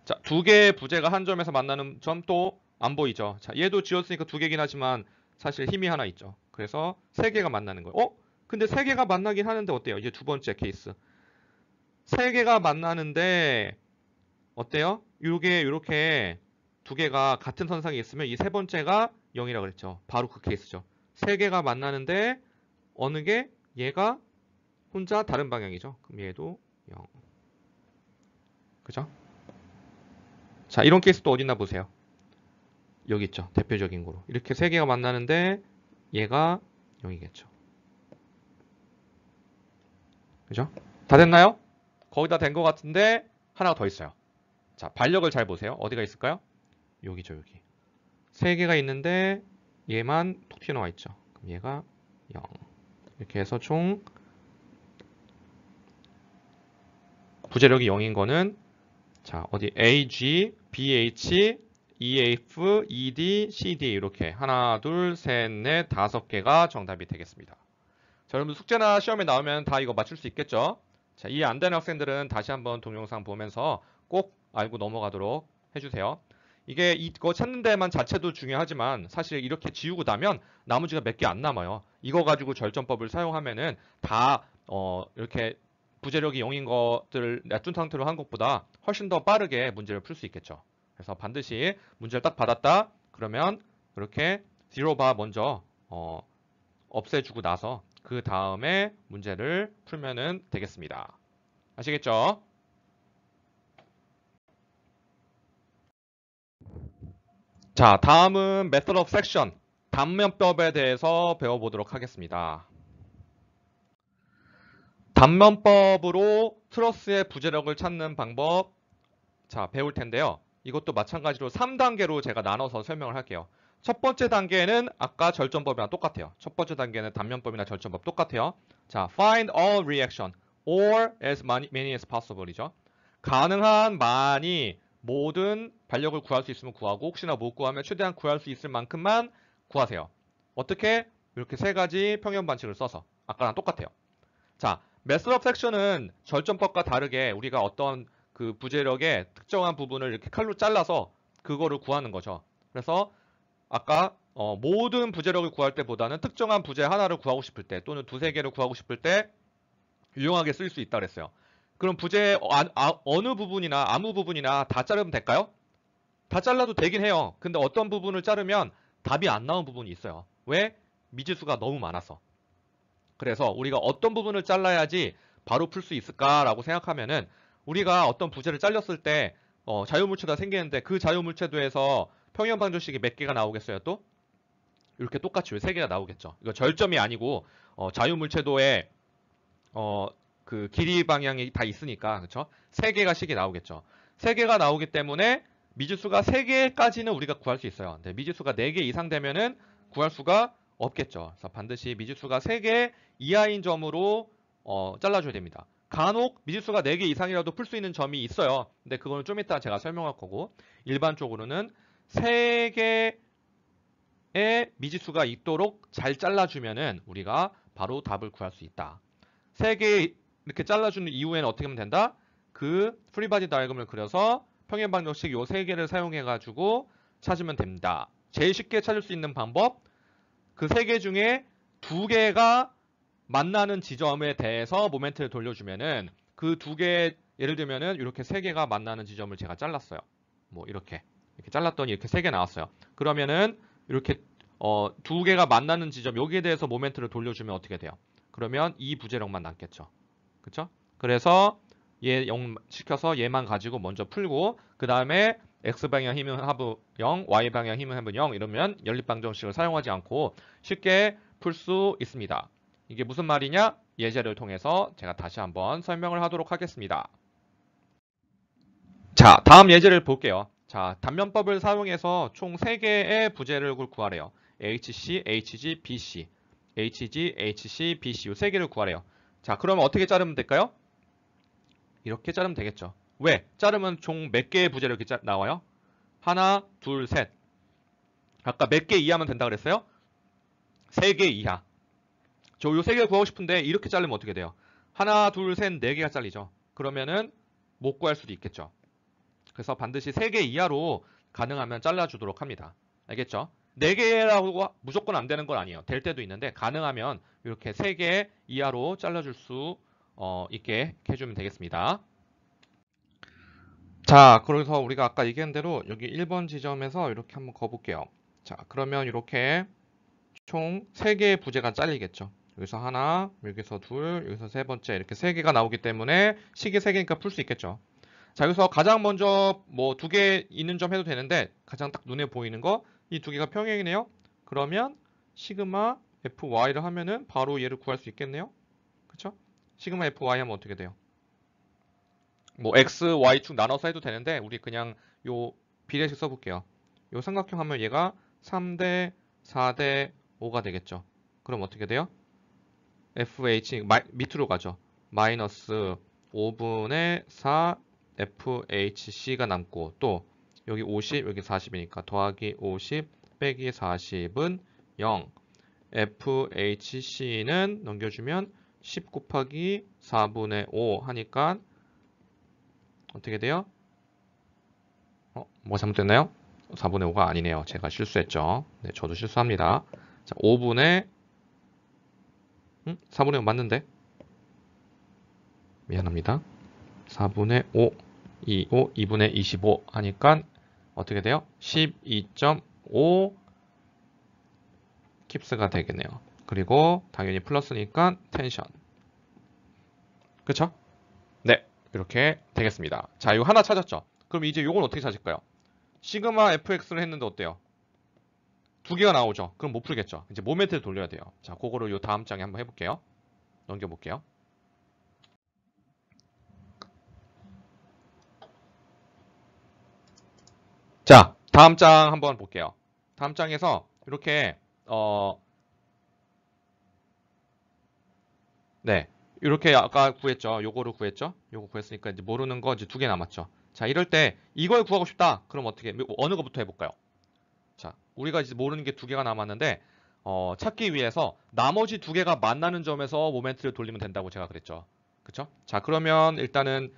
자, 두 개의 부재가 한 점에서 만나는 점 또 안 보이죠. 자, 얘도 지었으니까 두 개긴 하지만 사실 힘이 하나 있죠. 그래서 세 개가 만나는 거예요. 근데 세 개가 만나긴 하는데 어때요? 이제 두 번째 케이스. 세 개가 만나는데 어때요? 요렇게 두 개가 같은 선상에 있으면 이 세 번째가 0이라고 그랬죠. 바로 그 케이스죠. 세 개가 만나는데 어느 게 얘가 혼자 다른 방향이죠. 그럼 얘도 0. 그죠? 자, 이런 케이스 또 어딨나 보세요. 여기 있죠. 대표적인 거로. 이렇게 세 개가 만나는데 얘가 0이겠죠. 그죠? 다 됐나요? 거의 다 된 것 같은데 하나가 더 있어요. 자, 반력을 잘 보세요. 어디가 있을까요? 여기죠, 여기. 세 개가 있는데 얘만 톡 튀어나와 있죠. 그럼 얘가 0. 이렇게 해서 총 부재력이 0인 거는 자, 어디 AG, BH, EF, ED, CD 이렇게 하나, 둘, 셋, 넷, 다섯 개가 정답이 되겠습니다. 자, 여러분 숙제나 시험에 나오면 다 이거 맞출 수 있겠죠? 자, 이해 안 되는 학생들은 다시 한번 동영상 보면서 꼭 알고 넘어가도록 해주세요. 이게 이거 찾는 데만 자체도 중요하지만 사실 이렇게 지우고 나면 나머지가 몇 개 안 남아요. 이거 가지고 절전법을 사용하면은 다 이렇게 부재력이 0인 것들을 놔둔 상태로 한 것보다 훨씬 더 빠르게 문제를 풀 수 있겠죠. 그래서 반드시 문제를 딱 받았다 그러면 이렇게 제로바 먼저 없애주고 나서 그 다음에 문제를 풀면은 되겠습니다. 아시겠죠? 자, 다음은 Method of Section, 단면법에 대해서 배워보도록 하겠습니다. 단면법으로 트러스의 부재력을 찾는 방법, 자, 배울 텐데요. 이것도 마찬가지로 3단계로 제가 나눠서 설명을 할게요. 첫 번째 단계는 아까 절전법이랑 똑같아요. 첫 번째 단계는 단면법이나 절전법 똑같아요. 자, find all reaction or as many as possible이죠. 가능한 많이 모든 반력을 구할 수 있으면 구하고 혹시나 못 구하면 최대한 구할 수 있을 만큼만 구하세요. 어떻게? 이렇게 세 가지 평면 반칙을 써서 아까랑 똑같아요. 자, Method of Section은 절전법과 다르게 우리가 어떤 그 부재력의 특정한 부분을 이렇게 칼로 잘라서 그거를 구하는 거죠. 그래서 아까 모든 부재력을 구할 때보다는 특정한 부재 하나를 구하고 싶을 때 또는 두세 개를 구하고 싶을 때 유용하게 쓸 수 있다 그랬어요. 그럼 부재 어느 부분이나 아무 부분이나 다 자르면 될까요? 다 잘라도 되긴 해요. 근데 어떤 부분을 자르면 답이 안 나온 부분이 있어요. 왜? 미지수가 너무 많아서. 그래서 우리가 어떤 부분을 잘라야지 바로 풀 수 있을까라고 생각하면은 우리가 어떤 부재를 잘렸을 때 자유물체가 생기는데 그 자유물체도에서 평면 방정식이 몇 개가 나오겠어요? 또 이렇게 똑같이 왜 세 개가 나오겠죠. 이거 절점이 아니고 자유물체도에 그 길이 방향이 다 있으니까 그렇죠? 세 개가 식이 나오겠죠. 세 개가 나오기 때문에 미지수가 세 개까지는 우리가 구할 수 있어요. 근데 미지수가 4개 이상 되면은 구할 수가 없겠죠. 그래서 반드시 미지수가 3개 이하인 점으로 잘라줘야 됩니다. 간혹 미지수가 4개 이상이라도 풀 수 있는 점이 있어요. 근데 그거는 좀 이따 제가 설명할 거고 일반적으로는 3개의 미지수가 있도록 잘 잘라주면은 우리가 바로 답을 구할 수 있다. 3개 이렇게 잘라주는 이후에는 어떻게 하면 된다? 그 프리바디 다이어그램을 그려서 평행 방정식 요 3개를 사용해가지고 찾으면 됩니다. 제일 쉽게 찾을 수 있는 방법 그 3개 중에 2개가 만나는 지점에 대해서 모멘트를 돌려주면은 그 2개 예를 들면은 이렇게 3개가 만나는 지점을 제가 잘랐어요. 뭐 이렇게 잘랐더니 이렇게 3개 나왔어요. 그러면은 이렇게 2개가 만나는 지점 여기에 대해서 모멘트를 돌려주면 어떻게 돼요? 그러면 이 부재력만 남겠죠. 그렇죠? 그래서 얘 0 시켜서 얘만 가지고 먼저 풀고 그 다음에 X방향 힘은 하부 0, Y방향 힘은 하부 0 이러면 연립방정식을 사용하지 않고 쉽게 풀 수 있습니다. 이게 무슨 말이냐? 예제를 통해서 제가 다시 한번 설명을 하도록 하겠습니다. 자, 다음 예제를 볼게요. 자, 단면법을 사용해서 총 3개의 부재력을 구하래요. HC, HG, BC. HG, HC, BC 이 3개를 구하래요. 자, 그러면 어떻게 자르면 될까요? 이렇게 자르면 되겠죠. 왜? 자르면 총 몇 개의 부재력이 나와요? 하나, 둘, 셋. 아까 몇 개 이하면 된다 그랬어요? 3개 이하. 저 요 3개 구하고 싶은데 이렇게 자르면 어떻게 돼요? 하나, 둘, 셋, 4개가 잘리죠. 그러면은 못 구할 수도 있겠죠. 그래서 반드시 3개 이하로 가능하면 잘라주도록 합니다. 알겠죠? 4개라고 무조건 안 되는 건 아니에요. 될 때도 있는데 가능하면 이렇게 3개 이하로 잘라줄 수 있게 해주면 되겠습니다. 자, 그래서 우리가 아까 얘기한 대로 여기 1번 지점에서 이렇게 한번 거볼게요. 자, 그러면 이렇게 총 3개의 부재가 잘리겠죠. 여기서 하나, 여기서 둘, 여기서 세 번째 이렇게 3개가 나오기 때문에 식이 3개니까 풀 수 있겠죠. 자, 여기서 가장 먼저 뭐 2개 있는 점 해도 되는데 가장 딱 눈에 보이는 거 이 2개가 평행이네요. 그러면 시그마 FY를 하면은 바로 얘를 구할 수 있겠네요. 그쵸? 시그마 FY 하면 어떻게 돼요? 뭐 X, Y축 나눠서 해도 되는데 우리 그냥 요 비례식 써볼게요. 요 삼각형 하면 얘가 3대 4대 5가 되겠죠. 그럼 어떻게 돼요? FH 밑으로 가죠. 마이너스 5분의 4 FHC가 남고 또 여기 50 여기 40이니까 더하기 50 빼기 40은 0 FHC는 넘겨주면 10 곱하기 4분의 5 하니까 어떻게 돼요? 뭐가 잘못됐나요? 4분의 5가 아니네요. 제가 실수했죠. 네, 저도 실수합니다. 자, 5분의 4분의 5 맞는데? 미안합니다. 4분의 5, 2분의 25 하니까 어떻게 돼요? 12.5 킵스가 되겠네요. 그리고 당연히 플러스니까 텐션. 그쵸? 네, 이렇게 되겠습니다. 자, 이거 하나 찾았죠? 그럼 이제 이건 어떻게 찾을까요? 시그마 fx를 했는데 어때요? 2개가 나오죠? 그럼 못 풀겠죠? 이제 모멘트를 돌려야 돼요. 자, 그거를 요 다음 장에 한번 해볼게요. 넘겨볼게요. 자, 다음 장 한번 볼게요. 다음 장에서 이렇게 네, 이렇게 아까 구했죠. 요거를 구했죠. 요거 구했으니까 이제 모르는 거 이제 2개 남았죠. 자, 이럴 때 이걸 구하고 싶다. 그럼 어떻게 어느 거부터 해볼까요? 자, 우리가 이제 모르는 게 2개가 남았는데 찾기 위해서 나머지 2개가 만나는 점에서 모멘트를 돌리면 된다고 제가 그랬죠. 그쵸? 자, 그러면 일단은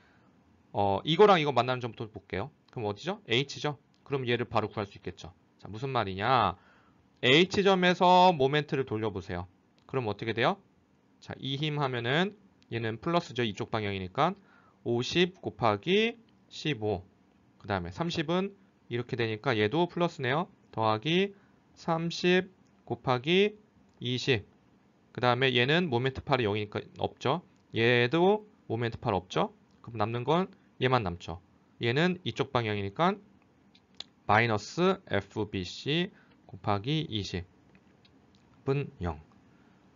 이거랑 이거 만나는 점부터 볼게요. 그럼 어디죠? H죠? 그럼 얘를 바로 구할 수 있겠죠. 자, 무슨 말이냐? H점에서 모멘트를 돌려보세요. 그럼 어떻게 돼요? 자, 이 힘 하면은 얘는 플러스죠. 이쪽 방향이니까 50 곱하기 15. 그 다음에 30은 이렇게 되니까 얘도 플러스네요. 더하기 30 곱하기 20. 그 다음에 얘는 모멘트 8이 0이니까 없죠. 얘도 모멘트 8 없죠. 그럼 남는 건 얘만 남죠. 얘는 이쪽 방향이니까 마이너스 FBC 곱하기 20은 0.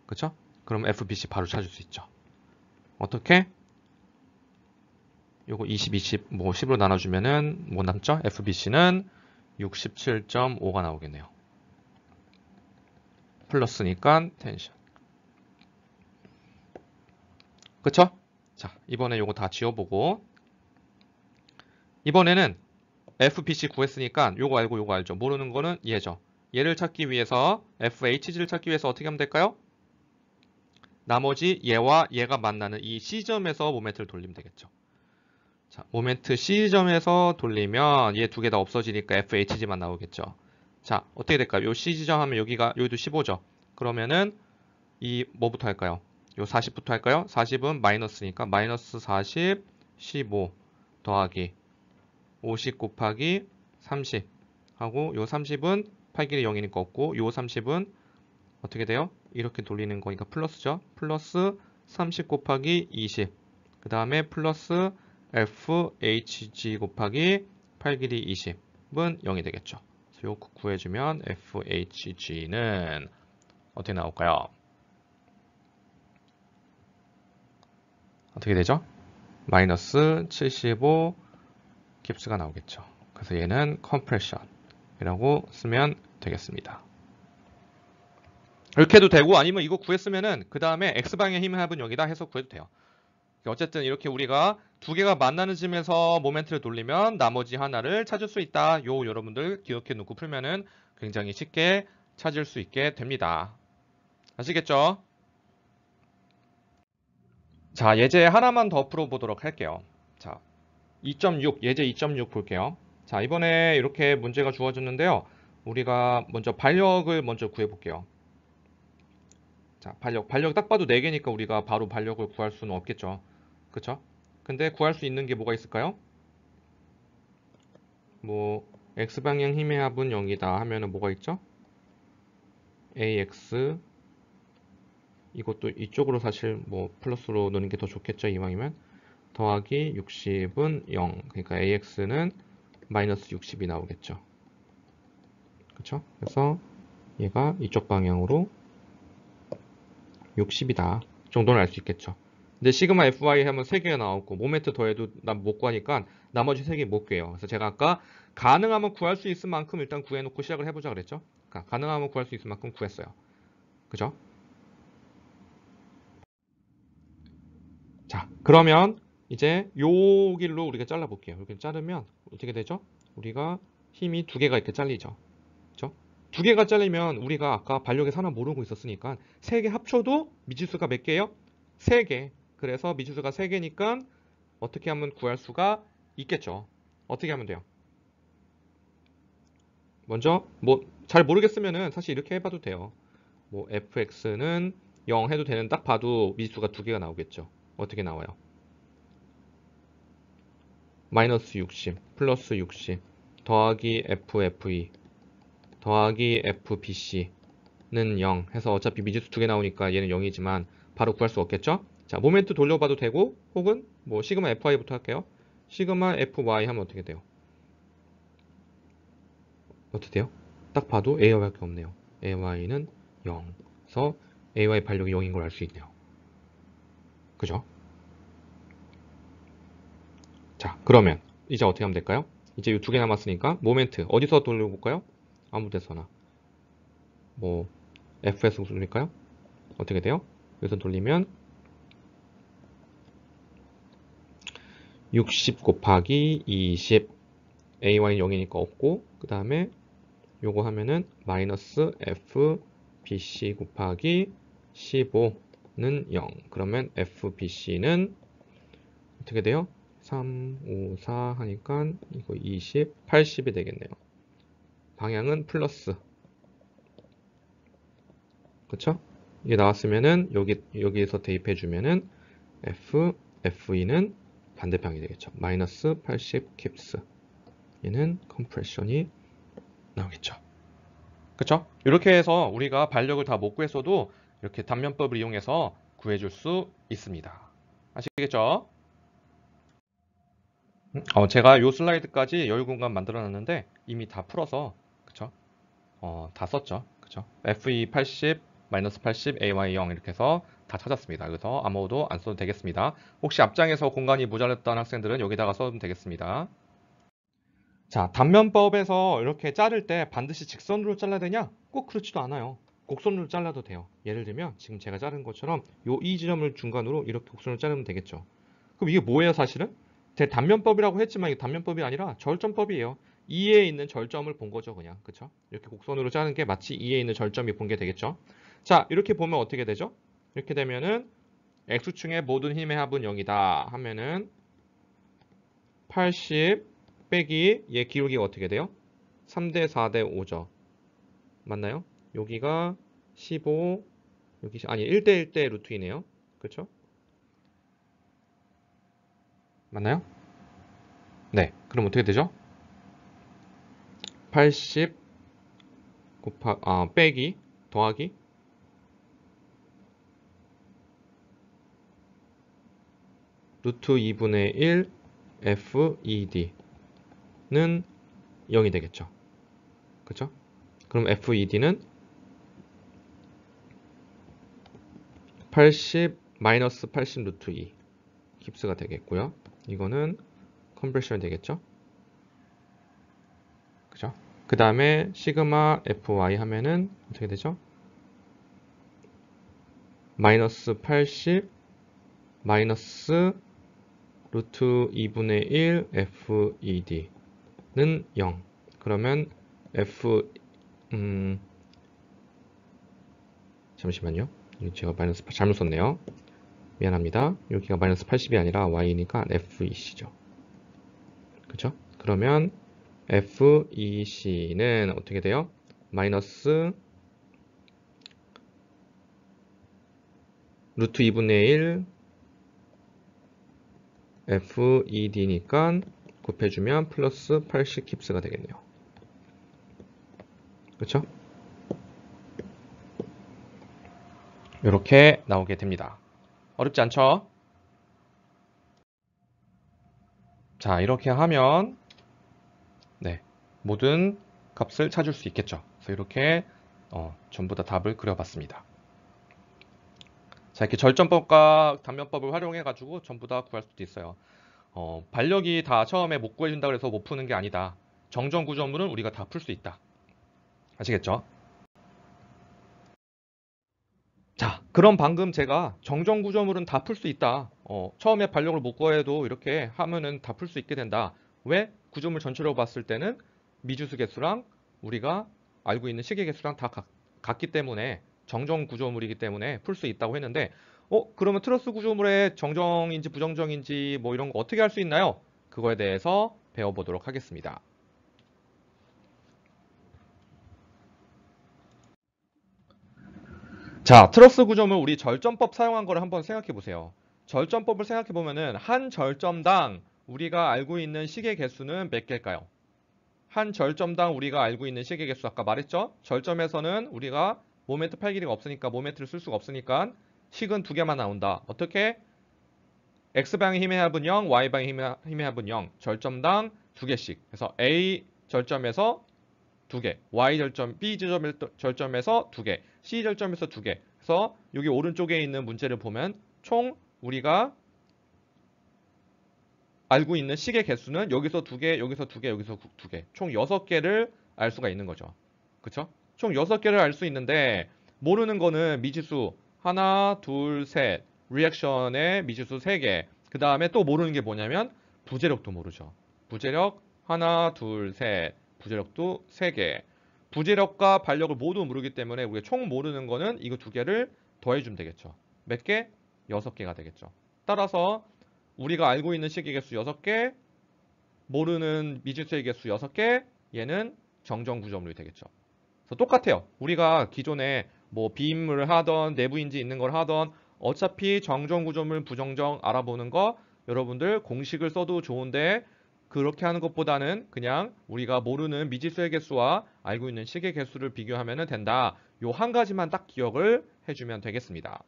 그쵸? 그럼 FBC 바로 찾을 수 있죠. 어떻게? 요거 20, 20, 뭐 10으로 나눠주면은 뭐 남죠? FBC는 67.5가 나오겠네요. 플러스니까 텐션. 그쵸? 자, 이번에 요거 다 지워보고 이번에는 FBC 구했으니까 요거 알고 요거 알죠? 모르는 거는 얘죠. 얘를 찾기 위해서 FHG를 찾기 위해서 어떻게 하면 될까요? 나머지 얘와 얘가 만나는 이 C점에서 모멘트를 돌리면 되겠죠. 자, 모멘트 C점에서 돌리면 얘 2개 다 없어지니까 FHG만 나오겠죠. 자, 어떻게 될까요? 요 C지점 하면 여기도 15죠. 그러면은 이 뭐부터 할까요? 요 40부터 할까요? 40은 마이너스니까 마이너스 40, 15 더하기 50 곱하기 30 하고 요 30은 8길이 0이니까 없고 요 30은 어떻게 돼요? 이렇게 돌리는 거니까 플러스죠. 플러스 30 곱하기 20 그 다음에 플러스 FHG 곱하기 8 길이 20은 0이 되겠죠. 그래서 요거 구해주면 FHG는 어떻게 나올까요? 어떻게 되죠? 마이너스 75 깁스가 나오겠죠. 그래서 얘는 컴프레션이라고 쓰면 되겠습니다. 이렇게 해도 되고 아니면 이거 구했으면은 그 다음에 X방향 힘의 합은 여기다 해서 구해도 돼요. 어쨌든 이렇게 우리가 2개가 만나는 점에서 모멘트를 돌리면 나머지 하나를 찾을 수 있다. 요 여러분들 기억해 놓고 풀면은 굉장히 쉽게 찾을 수 있게 됩니다. 아시겠죠? 자, 예제 하나만 더 풀어보도록 할게요. 자, 2.6, 예제 2.6 볼게요. 자, 이번에 이렇게 문제가 주어졌는데요. 우리가 먼저 반력을 먼저 구해볼게요. 자, 반력 딱 봐도 4개니까 우리가 바로 반력을 구할 수는 없겠죠. 그쵸? 근데 구할 수 있는 게 뭐가 있을까요? 뭐 x방향 힘의 합은 0이다 하면은 뭐가 있죠? ax 이것도 이쪽으로 사실 뭐 플러스로 넣는 게 더 좋겠죠. 이왕이면 더하기 60은 0. 그러니까 ax는 마이너스 60이 나오겠죠. 그쵸? 그래서 얘가 이쪽 방향으로 60이다 정도는 알 수 있겠죠. 근데 시그마 fy 하면 3개가 나왔고 모멘트 더해도 난 못 구하니까 나머지 3개 못 구해요. 그래서 제가 아까 가능하면 구할 수 있을 만큼 일단 구해놓고 시작을 해보자 그랬죠. 그러니까 가능하면 구할 수 있을 만큼 구했어요. 그죠? 자, 그러면 이제 요 길로 우리가 잘라볼게요. 이렇게 자르면 어떻게 되죠? 우리가 힘이 2개가 이렇게 잘리죠. 그죠? 2개가 잘리면 우리가 아까 반력의 산화 모르고 있었으니까 3개 합쳐도 미지수가 몇 개예요? 3개. 그래서 미지수가 3개니까 어떻게 하면 구할 수가 있겠죠. 어떻게 하면 돼요? 먼저 뭐 잘 모르겠으면은 사실 이렇게 해봐도 돼요. 뭐 fx는 0 해도 되는 딱 봐도 미지수가 2개가 나오겠죠. 어떻게 나와요? 마이너스 60 플러스 60 더하기 ffe 더하기 fbc는 0 해서 어차피 미지수 2개 나오니까 얘는 0이지만 바로 구할 수 없겠죠? 자, 모멘트 돌려봐도 되고 혹은 뭐 시그마 fy부터 할게요. 시그마 fy 하면 어떻게 돼요? 어떻게 돼요? 딱 봐도 AY밖에 없네요. AY는 0. 그래서 AY 반력이 0인 걸 알 수 있네요. 그죠? 자, 그러면 이제 어떻게 하면 될까요? 이제 이 2개 남았으니까 모멘트 어디서 돌려볼까요? 아무 데서나. 뭐 F에서 돌릴까요? 어떻게 돼요? 여기서 돌리면 60 곱하기 20 AY는 0이니까 없고 그 다음에 요거 하면은 마이너스 FBC 곱하기 15는 0. 그러면 FBC는 어떻게 돼요? 3, 5, 4 하니까 이거 20, 80이 되겠네요. 방향은 플러스. 그쵸? 이게 나왔으면은 여기에서 대입해 주면은 FE는 반대방이 되겠죠. 마이너스 80 킵스. 얘는 컴프레션이 나오겠죠. 그쵸? 이렇게 해서 우리가 반력을 다 못 구했어도 이렇게 단면법을 이용해서 구해줄 수 있습니다. 아시겠죠? 제가 요 슬라이드까지 여유 공간 만들어 놨는데 이미 다 풀어서 그쵸? 다 썼죠. 그쵸? FE 80, 마이너스 80, AY 0 이렇게 해서 다 찾았습니다. 그래서 아무도 안 써도 되겠습니다. 혹시 앞장에서 공간이 모자랐던 학생들은 여기다가 써도 되겠습니다. 자, 단면법에서 이렇게 자를 때 반드시 직선으로 잘라야 되냐? 꼭 그렇지도 않아요. 곡선으로 잘라도 돼요. 예를 들면 지금 제가 자른 것처럼 요 이 지점을 중간으로 이렇게 곡선으로 자르면 되겠죠. 그럼 이게 뭐예요, 사실은? 제 단면법이라고 했지만 이게 단면법이 아니라 절점법이에요. 2에 있는 절점을 본 거죠, 그냥. 그쵸? 이렇게 곡선으로 자른 게 마치 2에 있는 절점이 본 게 되겠죠. 자, 이렇게 보면 어떻게 되죠? 이렇게 되면은 X축의 모든 힘의 합은 0이다 하면은 80 빼기 얘 기울기가 어떻게 돼요? 3대 4대 5죠. 맞나요? 여기가 15 여기 아니 1대 1대 루트이네요. 그렇죠? 맞나요? 네. 그럼 어떻게 되죠? 80 빼기 더하기 루트 2분의 1 FED는 0이 되겠죠. 그렇죠? 그럼 FED는 80 마이너스 80 루트 2 깁스가 되겠고요. 이거는 컴프레션이 되겠죠. 그죠? 그 다음에 시그마 FY 하면은 어떻게 되죠? 마이너스 80 마이너스 루트 2분의 1 FED는 0. 그러면 잠시만요. 제가 마이너스 잘못 썼네요. 미안합니다. 여기가 마이너스 80이 아니라 Y니까 FEC죠. 그쵸? 그러면 FEC는 어떻게 돼요? 마이너스 루트 2분의 1 FED니까 곱해주면 플러스 80 킵스가 되겠네요. 그쵸? 이렇게 나오게 됩니다. 어렵지 않죠? 자, 이렇게 하면 네, 모든 값을 찾을 수 있겠죠. 그래서 이렇게 전부 다 답을 그려봤습니다. 자, 이렇게 절전법과 단면법을 활용해가지고 전부 다 구할 수도 있어요. 반력이 다 처음에 못 구해준다고 해서 못 푸는 게 아니다. 정전구조물은 우리가 다 풀 수 있다. 아시겠죠? 자, 그럼 방금 제가 정전구조물은 다 풀 수 있다. 처음에 반력을 못 구해도 이렇게 하면은 다 풀 수 있게 된다. 왜? 구조물 전체로 봤을 때는 미지수 개수랑 우리가 알고 있는 시계 개수랑 다 같기 때문에 정전구조물이기 때문에 풀 수 있다고 했는데 그러면 트러스 구조물의 정정인지 부정정인지 뭐 이런 거 어떻게 할 수 있나요? 그거에 대해서 배워보도록 하겠습니다. 자, 트러스 구조물 우리 절전법 사용한 거를 한번 생각해 보세요. 절전법을 생각해 보면은 한 절점당 우리가 알고 있는 시계 개수는 몇 개일까요? 한 절점당 우리가 알고 있는 시계 개수 아까 말했죠? 절점에서는 우리가 모멘트 팔 길이가 없으니까 모멘트를 쓸 수가 없으니까 식은 두 개만 나온다. 어떻게? X방의 힘의 합은 0, Y방의 힘의 합은 0. 절점당 두 개씩. 그래서 A 절점에서 두 개, Y 절점, B 절점에서 두 개, C 절점에서 두 개. 그래서 여기 오른쪽에 있는 문제를 보면 총 우리가 알고 있는 시계 개수는 여기서 두 개, 여기서 두 개, 여기서 두 개. 총 6개를 알 수가 있는 거죠. 그쵸? 총 6개를 알 수 있는데 모르는 거는 미지수 하나, 둘, 셋. 리액션의 미지수 3개. 그 다음에 또 모르는 게 뭐냐면 부재력도 모르죠. 부재력 하나, 둘, 셋. 부재력도 3개. 부재력과 반력을 모두 모르기 때문에 우리가 총 모르는 거는 이거 두 개를 더해주면 되겠죠. 몇 개? 6개가 되겠죠. 따라서 우리가 알고 있는 시계 개수 6개, 모르는 미지수의 개수 6개, 얘는 정정 구조물이 되겠죠. 그래서 똑같아요. 우리가 기존에 뭐 비임을 하던 내부인지 있는 걸 하던 어차피 정정 구조물 부정정 알아보는 거 여러분들 공식을 써도 좋은데 그렇게 하는 것보다는 그냥 우리가 모르는 미지수의 개수와 알고 있는 시계 개수를 비교하면 된다. 요 한 가지만 딱 기억을 해주면 되겠습니다.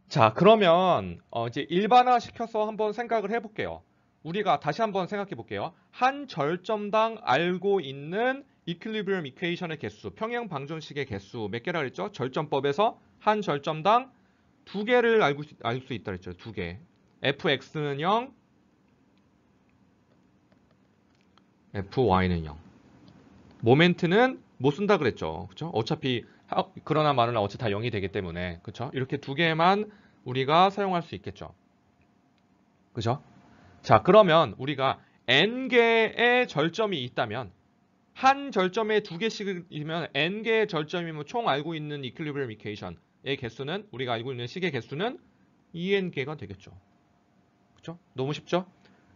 자, 그러면 이제 일반화 시켜서 한번 생각을 해볼게요. 우리가 다시 한번 생각해 볼게요. 한 절점당 알고 있는 이퀄리브리엄 이퀘이션의 개수, 평행 방정식의 개수 몇 개라 그랬죠? 절점법에서 한 절점당 두 개를 알 수 있다 그랬죠. 두 개. fx는 0, fy는 0. 모멘트는 못 쓴다 그랬죠. 그렇죠? 어차피 그러나 말으나 어차피 다 0이 되기 때문에 그렇죠? 이렇게 두 개만 우리가 사용할 수 있겠죠. 그죠? 자, 그러면 우리가 n개의 절점이 있다면 한 절점에 두 개씩이면 n개의 절점이면 총 알고 있는 이퀄리브리엄 이퀘이션의 개수는 우리가 알고 있는 식의 개수는 2n개가 되겠죠. 그죠? 너무 쉽죠?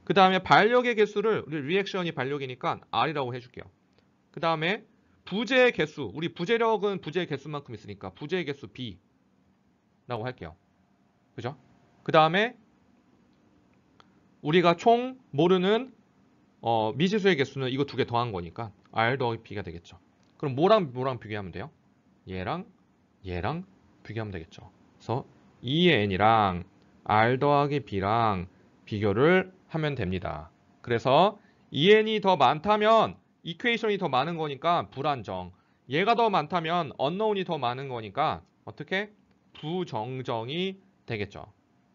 그 다음에 반력의 개수를 우리 리액션이 반력이니까 r이라고 해줄게요. 그 다음에 부재의 개수, 우리 부재력은 부재의 개수만큼 있으니까 부재의 개수 b라고 할게요. 그죠? 그 다음에 우리가 총 모르는 미지수의 개수는 이거 두 개 더한 거니까 r 더하기 b가 되겠죠. 그럼 뭐랑 뭐랑 비교하면 돼요? 얘랑 얘랑 비교하면 되겠죠. 그래서 2의 n이랑 r 더하기 b랑 비교를 하면 됩니다. 그래서 2n이 더 많다면 이퀘이션이 더 많은 거니까 불안정. 얘가 더 많다면 unknown이 더 많은 거니까 어떻게? 부정정이 되겠죠.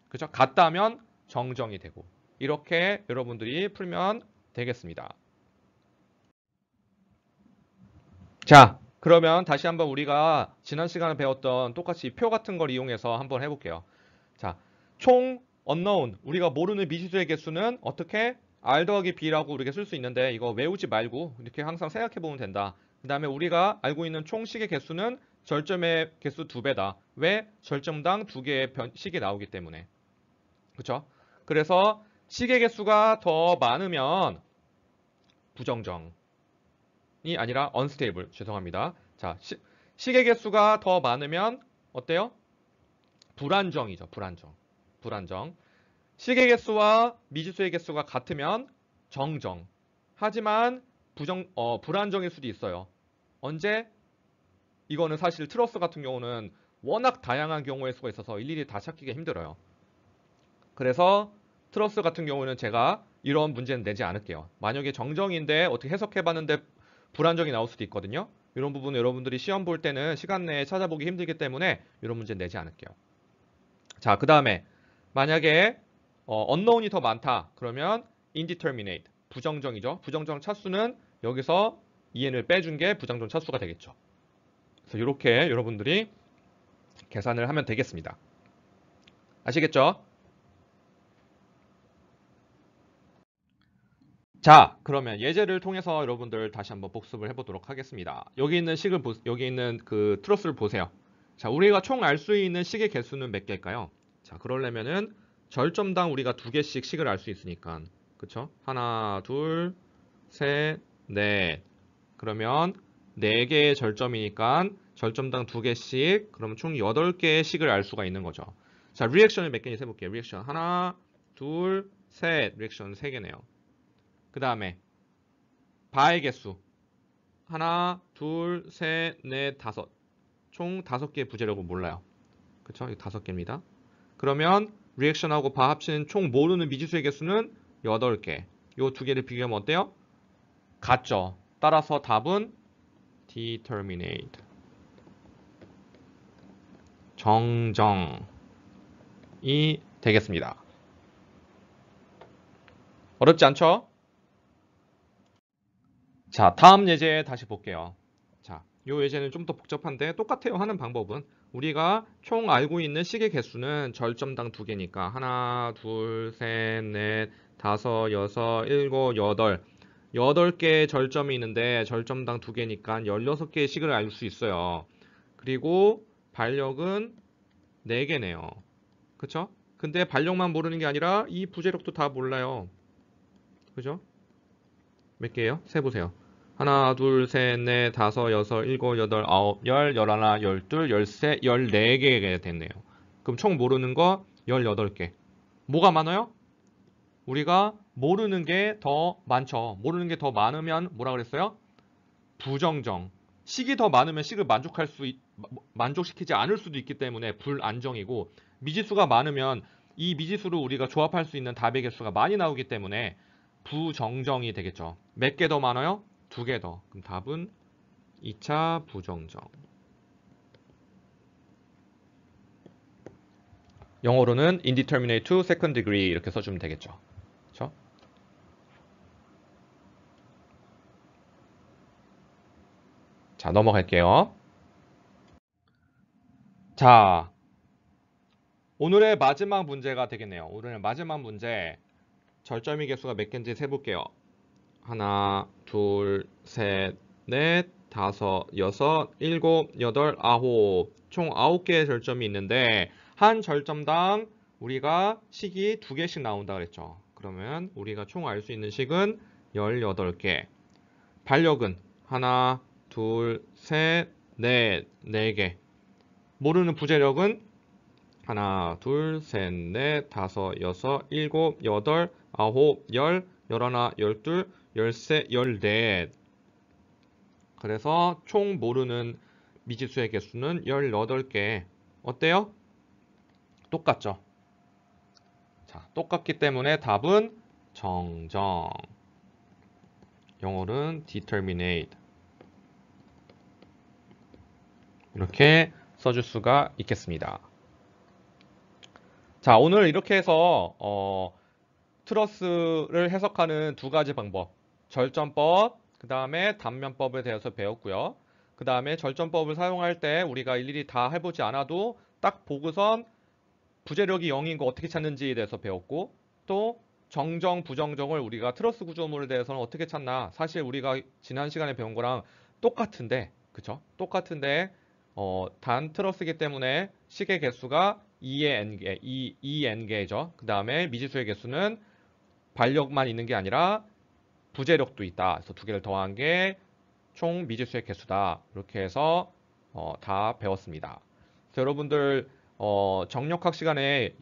그죠? 같다면 정정이 되고. 이렇게 여러분들이 풀면 되겠습니다. 자, 그러면 다시 한번 우리가 지난 시간에 배웠던 똑같이 표 같은 걸 이용해서 한번 해볼게요. 자, 총 unknown, 우리가 모르는 미지수의 개수는 어떻게? r 더하기 b라고 우리가 쓸 수 있는데 이거 외우지 말고 이렇게 항상 생각해 보면 된다. 그 다음에 우리가 알고 있는 총 식의 개수는 절점의 개수 2배다. 왜? 절점당 2개의 식이 나오기 때문에. 그렇죠? 그래서 시계 개수가 더 많으면 부정정이 아니라 unstable. 죄송합니다. 자, 시계 개수가 더 많으면 어때요? 불안정이죠. 불안정. 불안정. 시계 개수와 미지수의 개수가 같으면 정정. 하지만 불안정일 수도 있어요. 언제? 이거는 사실 트러스 같은 경우는 워낙 다양한 경우의 수가 있어서 일일이 다 찾기가 힘들어요. 그래서 트러스 같은 경우는 제가 이런 문제는 내지 않을게요. 만약에 정정인데 어떻게 해석해봤는데 불안정이 나올 수도 있거든요. 이런 부분은 여러분들이 시험 볼 때는 시간 내에 찾아보기 힘들기 때문에 이런 문제는 내지 않을게요. 자, 그 다음에 만약에 unknown이 더 많다. 그러면 indeterminate, 부정정이죠. 부정정 차수는 여기서 en을 빼준 게 부정정 차수가 되겠죠. 그래서 이렇게 여러분들이 계산을 하면 되겠습니다. 아시겠죠? 자, 그러면 예제를 통해서 여러분들 다시 한번 복습을 해보도록 하겠습니다. 여기 있는 그 트러스를 보세요. 자, 우리가 총 알 수 있는 식의 개수는 몇 개일까요? 자, 그러려면은 절점당 우리가 2개씩 식을 알 수 있으니까, 그쵸? 하나, 둘, 셋, 넷. 그러면 4개의 절점이니까 절점당 2개씩, 그러면 총 8개의 식을 알 수가 있는 거죠. 자, 리액션을 몇 개인지 세볼게요. 리액션 하나, 둘, 셋. 리액션 3개네요. 그 다음에 바의 개수 하나, 둘, 셋, 넷, 다섯. 총 5개의 부재력은 몰라요. 그쵸? 이거 5개입니다. 그러면 리액션하고 바 합치는 총 모르는 미지수의 개수는 8개. 요 2개를 비교하면 어때요? 같죠? 따라서 답은 determinate. 정정이 되겠습니다. 어렵지 않죠? 자, 다음 예제 다시 볼게요. 자, 요 예제는 좀 더 복잡한데 똑같아요. 하는 방법은 우리가 총 알고 있는 식의 개수는 절점당 2개니까 하나, 둘, 셋, 넷, 다섯, 여섯, 일곱, 여덟. 8개의 절점이 있는데 절점당 2개니까 16개의 식을 알 수 있어요. 그리고 반력은 4개네요. 그쵸? 근데 반력만 모르는 게 아니라 이 부재력도 다 몰라요. 그죠? 몇 개예요? 세보세요. 하나, 둘, 셋, 넷, 다섯, 여섯, 일곱, 여덟, 아홉, 열, 열하나, 열둘, 열세, 14개가 됐네요. 그럼 총 모르는 거 18개. 뭐가 많아요? 우리가 모르는 게 더 많죠. 모르는 게 더 많으면 뭐라 그랬어요? 부정정. 식이 더 많으면 식을 만족시키지 않을 수도 있기 때문에 불안정이고, 미지수가 많으면 이 미지수를 우리가 조합할 수 있는 답의 개수가 많이 나오기 때문에 부정정이 되겠죠. 몇 개 더 많아요? 2개 더. 그럼 답은 2차 부정정. 영어로는 indeterminate to second degree 이렇게 써주면 되겠죠. 그렇죠? 자, 넘어갈게요. 자, 오늘의 마지막 문제가 되겠네요. 오늘의 마지막 문제. 절점의 개수가 몇 개인지 세볼게요. 하나, 둘, 셋, 넷, 다섯, 여섯, 일곱, 여덟, 아홉. 총 9개의 절점이 있는데 한 절점당 우리가 식이 2개씩 나온다 그랬죠. 그러면 우리가 총 알 수 있는 식은 18개. 반력은 하나, 둘, 셋, 넷, 4개. 모르는 부재력은 하나, 둘, 셋, 넷, 다섯, 여섯, 일곱, 여덟, 아홉, 열, 열하나, 열둘, 열세, 열넷. 그래서 총 모르는 미지수의 개수는 18개. 어때요? 똑같죠? 자, 똑같기 때문에 답은 정정. 영어로는 determinate. 이렇게 써줄 수가 있겠습니다. 자, 오늘 이렇게 해서 트러스를 해석하는 2가지 방법. 절점법, 그 다음에 단면법에 대해서 배웠고요. 그 다음에 절점법을 사용할 때 우리가 일일이 다 해보지 않아도 딱 보고선 부재력이 0인 거 어떻게 찾는지에 대해서 배웠고, 또 정정, 부정정을 우리가 트러스 구조물에 대해서는 어떻게 찾나. 사실 우리가 지난 시간에 배운 거랑 똑같은데, 그쵸? 똑같은데 단 트러스이기 때문에 식의 개수가 2의 n개, 2n개죠. 그 다음에 미지수의 개수는 발력만 있는 게 아니라 부재력도 있다. 그래서 두 개를 더한 게 총 미지수의 개수다. 이렇게 해서 다 배웠습니다. 그래서 여러분들 정력학 시간에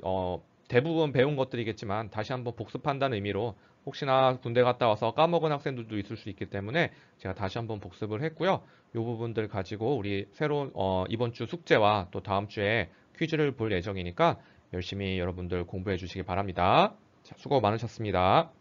대부분 배운 것들이겠지만 다시 한번 복습한다는 의미로 혹시나 군대 갔다 와서 까먹은 학생들도 있을 수 있기 때문에 제가 다시 한번 복습을 했고요. 이 부분들 가지고 우리 새로운 이번 주 숙제와 또 다음 주에 퀴즈를 볼 예정이니까 열심히 여러분들 공부해 주시기 바랍니다. 자, 수고 많으셨습니다.